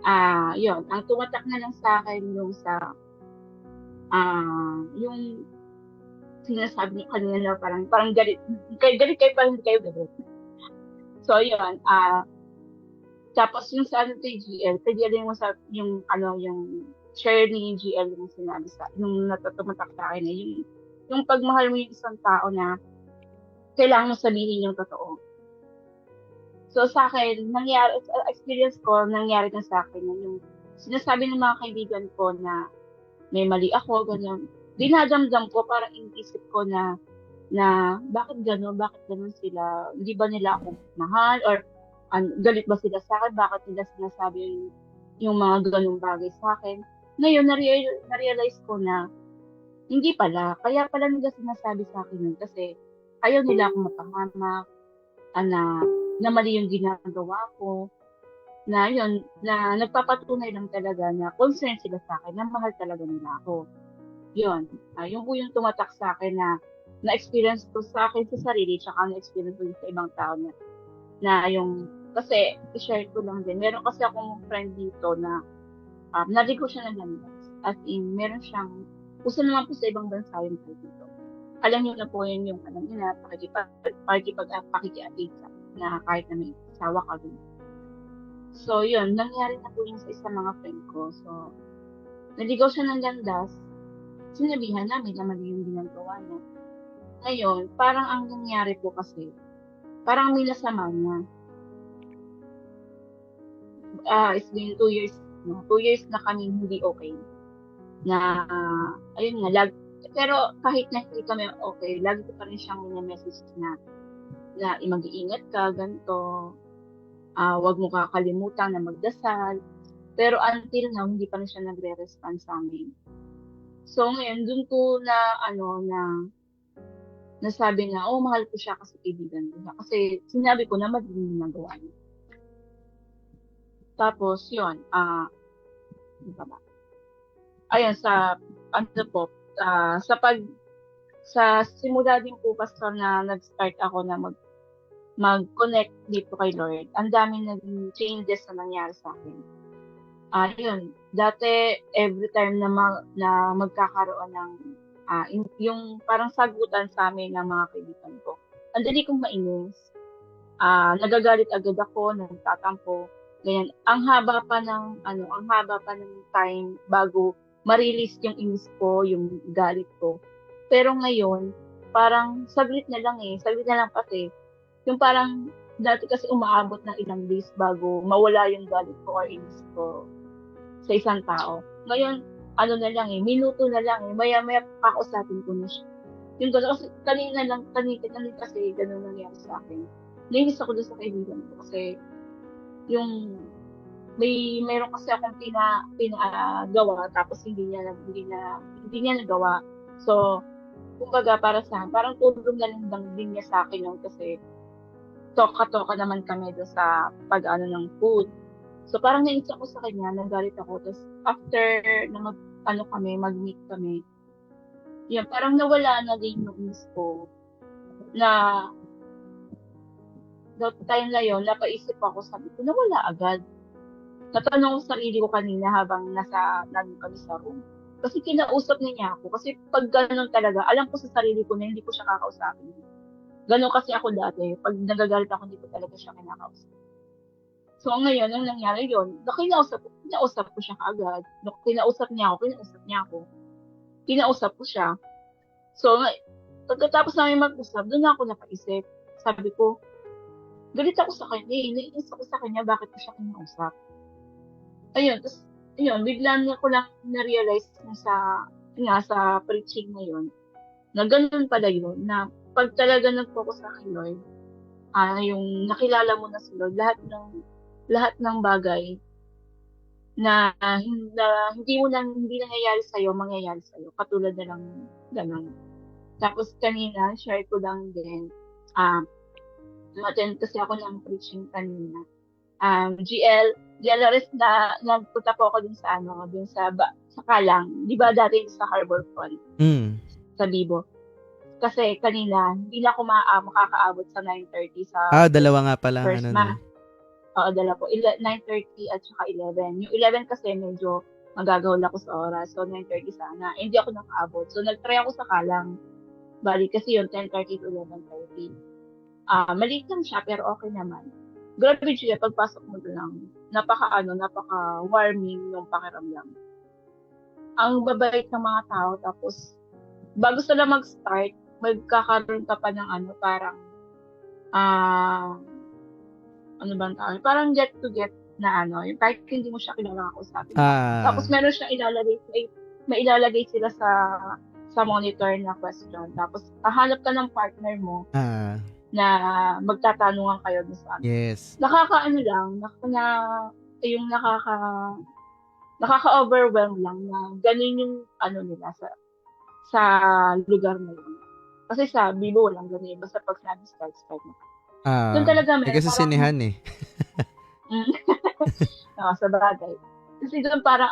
ang tumatak na lang sa akin yung yung sinasabi niyo kanina na parang galit kayo parang hindi kayo galit. So yun, tapos yung sa kay GL yung share ni GL yung sinabi yung natutumatak sa akin yung pagmahal mo yung isang tao na kailangan mo sabihin yung totoo. So sa akin, experience ko, nangyari na sa akin yung sinasabi ng mga kaibigan ko na may mali ako, ganyan. Dinadamdam ko, parang inisip ko na bakit gano'n sila, hindi ba nila ako mahal, or galit ba sila sa akin, bakit nila sinasabi yung mga ganung bagay sa akin. Ngayon, na-realize ko na hindi pala, kaya pala nila sinasabi sa akin yun, kasi ayaw nila akong mapahamak, na mali yung ginagawa ko, na yun, na nagpapatunay lang talaga na concerned sila sa akin, na mahal talaga nila ako. yun, yun po yung tumatak sa akin na-experience ko sa akin sa sarili, tsaka na-experience ko sa ibang tao na yung, kasi, i-share ko lang din, meron kasi akong friend dito na, naligo siya ng landas. As in, meron siyang, uso naman po sa ibang bansa yung friend dito. Alam niyo na po yun yung, alam niyo na, pakikiapit na kahit na may asawa ka rin. So, yun, nangyari na po yun sa isang mga friend ko. So, naligaw siya ng landas, sinabihan namin na mali yung ginagawa niya. Ngayon, parang ang nangyari po kasi, parang may nasama niya. It's been 2 years, no? 2 years na kami hindi okay. Na, ayun nga, pero kahit na hindi kami okay, lagi ko pa rin siyang message na mag-iingat ka, ganito, wag mo kakalimutan na magdasal. Pero until now, hindi pa rin siya nagre-respond sa amin. So ngayon, dun ko nasabi na, mahal ko siya kasi kaibigan ko siya. Kasi sinabi ko na mali yung ginagawa niya. Tapos, yun, ano pa ba? Ayun, sa simula din po, Pastor, na nag-start ako na mag-connect dito kay Lord, ang daming naging changes na nangyari sa akin. Yun, dati, every time na magkakaroon ng, yung parang sagutan sa amin ng mga kaibigan ko, ang dali kong mainis, nagagalit agad ako, nagtatampo, ganyan. Ang haba pa ng time bago ma-release yung inis ko, yung galit ko. Pero ngayon, parang saglit na lang kasi, yung parang, dati kasi umaabot ng ilang days bago mawala yung galit ko or inis ko sa isang tao. Ngayon, minuto na lang maya-maya kakausapin ko na siya. Yung gano'n, kasi kanina kasi gano'n nangyari sa akin. Nainis ako doon sa kaibigan ko kasi, meron kasi akong pinagawa tapos hindi niya nagawa. So, kumbaga para sa parang tulong na lang din niya sa akin yun kasi toka-toka naman kami doon sa pag-ano ng food. So, parang nainis ako sa kanya, nagalit ako. Tapos, after na mag-meet kami, yun, parang nawala na din yung inis ko na that time na yun, napaisip ako, sabi ko, nawala agad. Natanong ko sa sarili ko kanina habang nandun kami sa room. Kasi kinausap niya ako. Kasi pag ganun talaga, alam ko sa sarili ko na hindi ko siya kakausapin. Ganun kasi ako dati. Pag nagagalit ako, hindi ko talaga siya kinakausap. So ngayon, ang nangyari yun, kinausap ko siya kaagad. Kinausap niya ako. Kinausap ko siya. So, pagkatapos namin mag-usap, doon ako napaisip. Sabi ko, galit ako sa kanya nainis ako sa kanya, bakit ko siya kinausap? Ayun, tapos, bigla ko lang na-realize sa preaching na yun, na ganun pala yun, na pag talaga nag-focus ka kay Lord, yung nakilala mo na si Lord, lahat ng bagay na hindi nangyayari sa'yo, mangyayari sa'yo. Katulad na lang ganun. Tapos kanina, share ko lang din, attend kasi ako ng preaching kanina. GLRS na nagpunta po ako dun sa Kalang. Di ba dati sa Harbor Front? Sa Bibo. Kasi kanina, hindi na ako makakaabot sa 9:30 sa Dalawa nga pala. first mass. Oo, dalawa po. 9:30 at saka 11. Yung 11 kasi medyo magagawal ako sa oras. So, 9:30 sana. Hindi ako nakaabot. So, nag-try ako sa Kalang. Bali kasi yun, 10:30 to 11:30. Maliit lang siya, pero okay naman. Grabe siya, pagpasok mo lang, napaka-warming ng pakiramdam. Ang babait ng mga tao, tapos, bago sila mag-start, magkakaroon ka pa ng parang, parang get to get na yung kahit hindi mo siya kilala kausapin. Tapos meron siyang ilalagay sila sa monitor na question. Tapos, hahanap ka ng partner mo, na magtatanungan kayo doon sa Yes. nakaka-overwhelm lang na ganun yung nila sa lugar na yun. Kasi sa Bibo walang ganun. Basta pag start na. Doon talaga kasi sinihan eh. Sa bagay. Kasi doon parang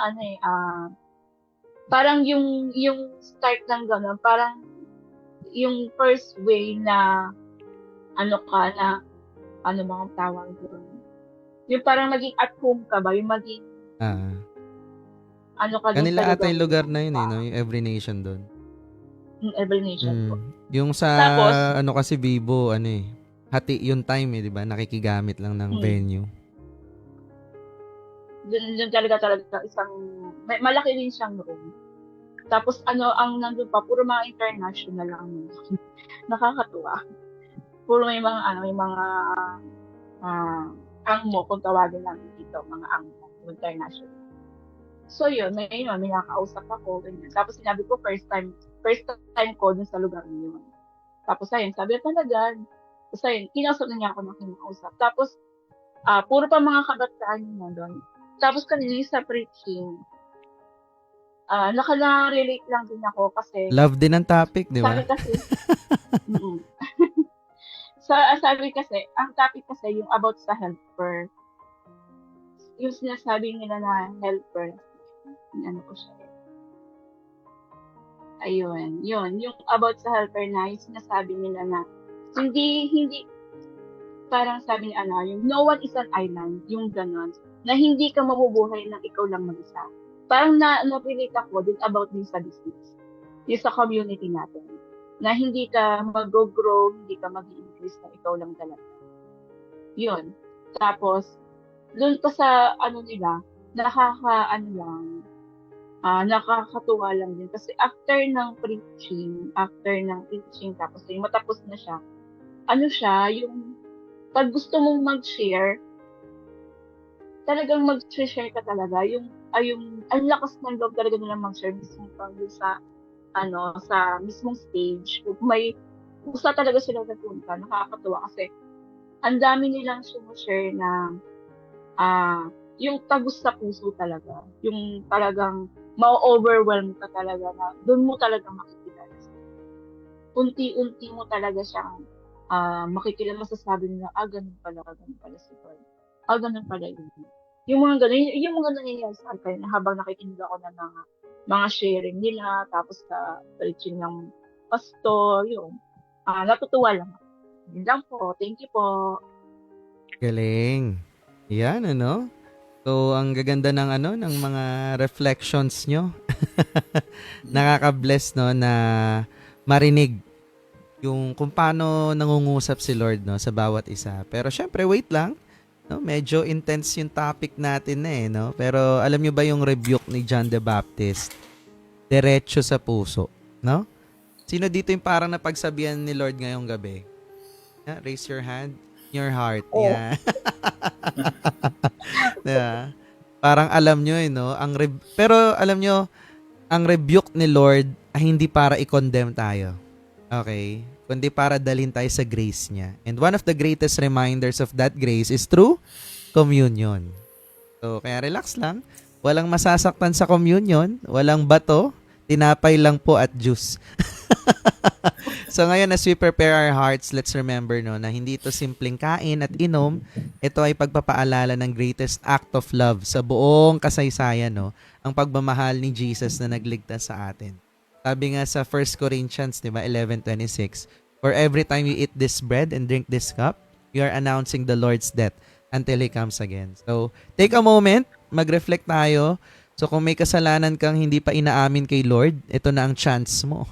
parang yung start ng gano'n, parang yung first way na ano ka na, ano bang tawag doon? Yung parang maging at home ka ba? Yung maging Ah. ano ka dun sa Kanila ata lugar yung lugar nila. na yun eh, no? Yung Every Nation doon. Yung every nation po. Yung sa Tapos, ano kasi Vivo, ano eh, hati yung time eh, di ba? Nakikigamit lang ng venue. dun talaga isang, malaki din siyang room. Tapos ano, ang nandun pa, puro mga international lang. Nakakatuwa. Puro may mga, ano, may mga, angmo, kung tawagin namin dito, mga angmo, international. So may nakausap ako, ganyan. Tapos sinabi ko, first time ko dun sa lugar na yun. Tapos ayun, sabi niya talaga. Tapos ayun, kinausap na niya ako na kinausap. Tapos, puro pa mga kabataan niya doon. Tapos kanina yung sa preaching, nakaka-relate lang din ako kasi, Love din ang topic, di sabi ba? kasi, mm sabi kasi, ang topic kasi yung about sa helper. Yung sinasabi nila na helper, ano ko siya. Ayun, yun. Yung about sa helper na, yung sinasabi nila na, hindi, parang sabi ni ano, yung no one is an island, yung ganon, na hindi ka mabubuhay ng ikaw lang mag-isa. Parang na-relate ako din about din sa business. Yung sa community natin. Na hindi ka mag-grow, hindi ka mag-increase na ikaw lang talaga. Yun. Tapos, doon pa sa ano nila, nakakatuwa lang din. Kasi after ng preaching, tapos yung matapos na siya, ano siya, yung pag gusto mong mag-share, talagang mag-share ka talaga. Ang lakas ng loob talaga nila mag-share mismo pang sa mismong stage. Kusa talaga sila nagpunta. Nakakatuwa kasi ang dami nilang share na yung tagos sa puso talaga. Yung talagang ma-overwhelm ka talaga na doon mo talaga makikilala. Unti-unti mo talaga siyang makikilala, masasabi nila, ganun pala si Lord. Ganun pala yun. Yung mga nangyayari sa akin habang nakikinig ako ng mga sharing nila, tapos sa preaching ng pastor, yun. Natutuwa lang ako. Yun lang po. Thank you po. Galing. Yan, ano? So, ang gaganda ng ng mga reflections nyo. Nakaka-bless, no, na marinig yung kung paano nangungusap si Lord, no, sa bawat isa. Pero syempre, wait lang. No, medyo intense yung topic natin na no? Pero alam nyo ba yung rebuke ni John the Baptist? Diretso sa puso, no? Sino dito yung parang napagsabihan ni Lord ngayong gabi? Raise your hand. Your heart. Yeah. Diba? Parang alam nyo, no? Pero alam nyo, ang rebuke ni Lord ay hindi para i-condemn tayo. Okay? Kundi para dalhin tayo sa grace niya. And one of the greatest reminders of that grace is through communion. So, kaya relax lang. Walang masasaktan sa communion. Walang bato. Tinapay lang po at juice. So ngayon, as we prepare our hearts, let's remember na hindi ito simpleng kain at inom. Ito ay pagpapaalala ng greatest act of love sa buong kasaysayan, ang pagmamahal ni Jesus na nagligtas sa atin. Sabi nga sa 1 Corinthians, 11:26, for every time you eat this bread and drink this cup, you are announcing the Lord's death until He comes again. So, take a moment, mag-reflect tayo. So, kung may kasalanan kang hindi pa inaamin kay Lord, ito na ang chance mo.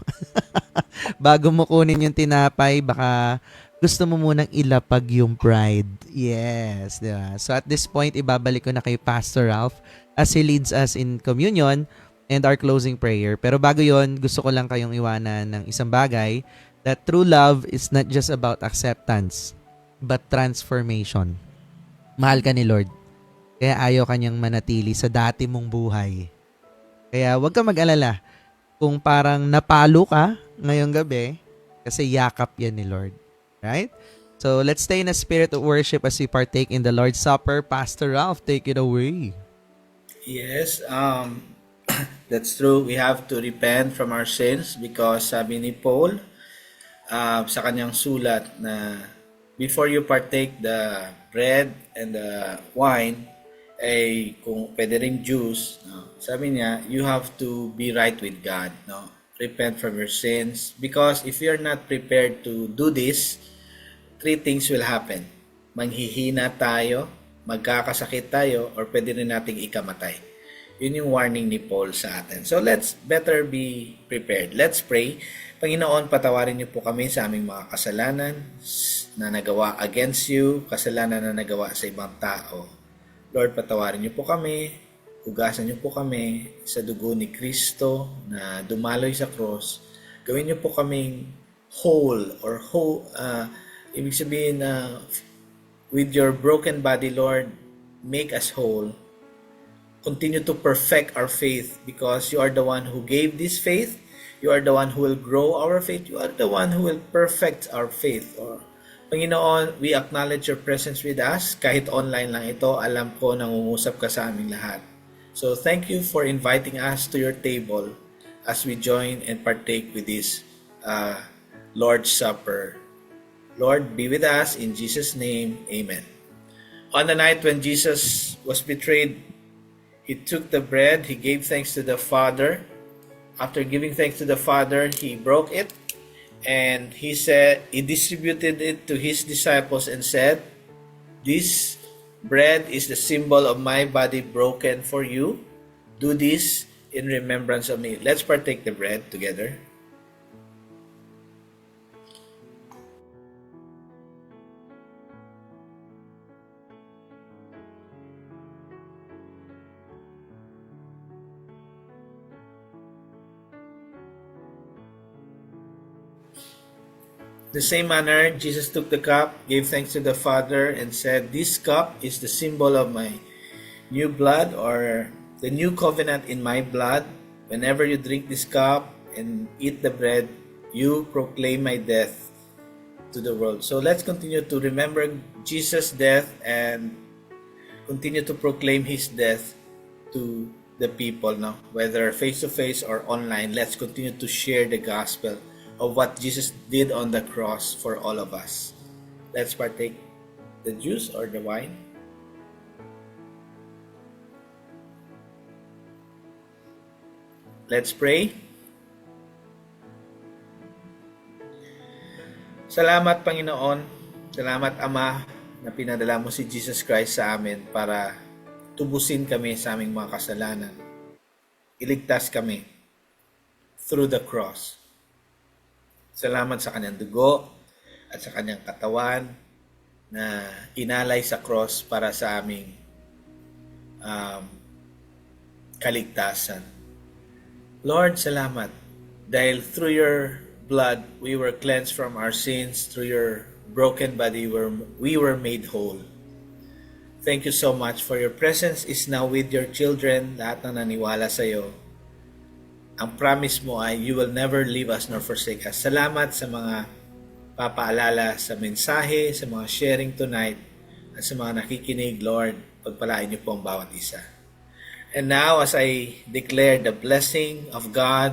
Bago mo kunin yung tinapay, baka gusto mo munang ilapag yung pride. Yes, diba? So, at this point, ibabalik ko na kay Pastor Ralph as he leads us in communion and our closing prayer. Pero bago yon, gusto ko lang kayong iwanan ng isang bagay, that true love is not just about acceptance, but transformation. Mahal ka ni Lord. Kaya ayaw kanyang manatili sa dati mong buhay. Kaya huwag ka mag-alala kung parang napalo ka ngayong gabi kasi yakap yan ni Lord. Right? So let's stay in a spirit of worship as we partake in the Lord's Supper. Pastor Ralph, take it away. Yes, that's true. We have to repent from our sins because sabi ni Paul sa kanyang sulat na before you partake the bread and the wine, ay kung pwede rin Jews, no? Sabi niya, you have to be right with God, no? Repent from your sins, because if you're not prepared to do this, three things will happen. Manghihina tayo, magkakasakit tayo, or pwede rin nating ikamatay. Yun yung warning ni Paul sa atin. So let's better be prepared. Let's pray. Panginoon, patawarin niyo po kami sa aming mga kasalanan na nagawa against you, kasalanan na nagawa sa ibang tao. Lord, patawarin niyo po kami, hugasan niyo po kami sa dugo ni Kristo na dumaloy sa cross. Gawin niyo po kaming whole, or ibig sabihin na with your broken body, Lord, make us whole. Continue to perfect our faith, because you are the one who gave this faith. You are the one who will grow our faith. You are the one who will perfect our faith. Panginoon, we acknowledge your presence with us. Kahit online lang ito, alam ko nangungusap ka sa aming lahat. So thank you for inviting us to your table as we join and partake with this Lord's Supper. Lord, be with us in Jesus' name. Amen. On the night when Jesus was betrayed, he took the bread, he gave thanks to the Father. After giving thanks to the Father, he broke it, and he distributed it to his disciples and said, "This bread is the symbol of my body broken for you. Do this in remembrance of me." Let's partake the bread together. The same manner, Jesus took the cup, gave thanks to the Father, and said, "This cup is the symbol of my new blood, or the new covenant in my blood. Whenever you drink this cup and eat the bread, you proclaim my death to the world." So let's continue to remember Jesus' death and continue to proclaim his death to the people, no? Whether face-to-face or online, let's continue to share the gospel of what Jesus did on the cross for all of us. Let's partake the juice or the wine. Let's pray. Salamat, Panginoon. Salamat, Ama, na pinadala mo si Jesus Christ sa amin para tubusin kami sa aming mga kasalanan. Iligtas kami through the cross. Salamat sa kanyang dugo at sa kanyang katawan na inalay sa cross para sa aming kaligtasan. Lord, salamat dahil through your blood we were cleansed from our sins. Through your broken body we were made whole. Thank you so much for your presence is now with your children, lahat na naniwala sa iyo. Ang promise mo ay you will never leave us nor forsake us. Salamat sa mga papaalala sa mensahe, sa mga sharing tonight, at sa mga nakikinig, Lord. Pagpalain niyo po ang bawat isa. And now, as I declare the blessing of God,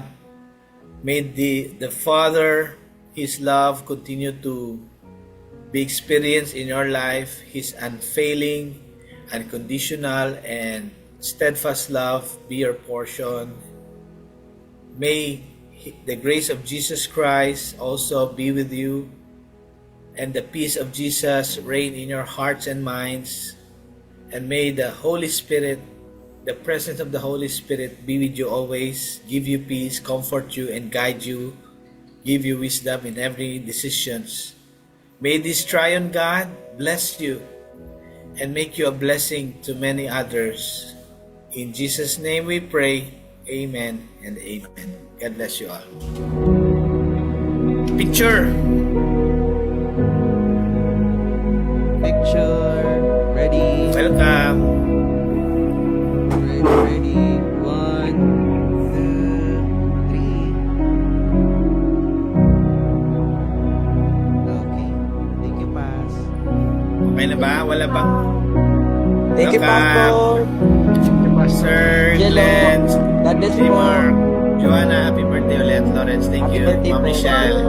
may the Father, His love continue to be experienced in your life. His unfailing, unconditional, and steadfast love be your portion. May the grace of Jesus Christ also be with you, and the peace of Jesus reign in your hearts and minds, and may the Holy Spirit, the presence of the Holy Spirit be with you always, give you peace, comfort you, and guide you, give you wisdom in every decisions. May this triune God bless you and make you a blessing to many others. In Jesus' name we pray. Amen and amen. God bless you all. Picture. Picture. Ready. Welcome. Ready. 1, 2, 3. Okay. Thank you, Pas. Okay na ba? Wala bang? Thank you, Pastor. Sir Jello. Glenn, God bless you. Mark, Joanna, happy birthday ulit. Lawrence, thank Happy you. birthday Ma'am po. Michelle,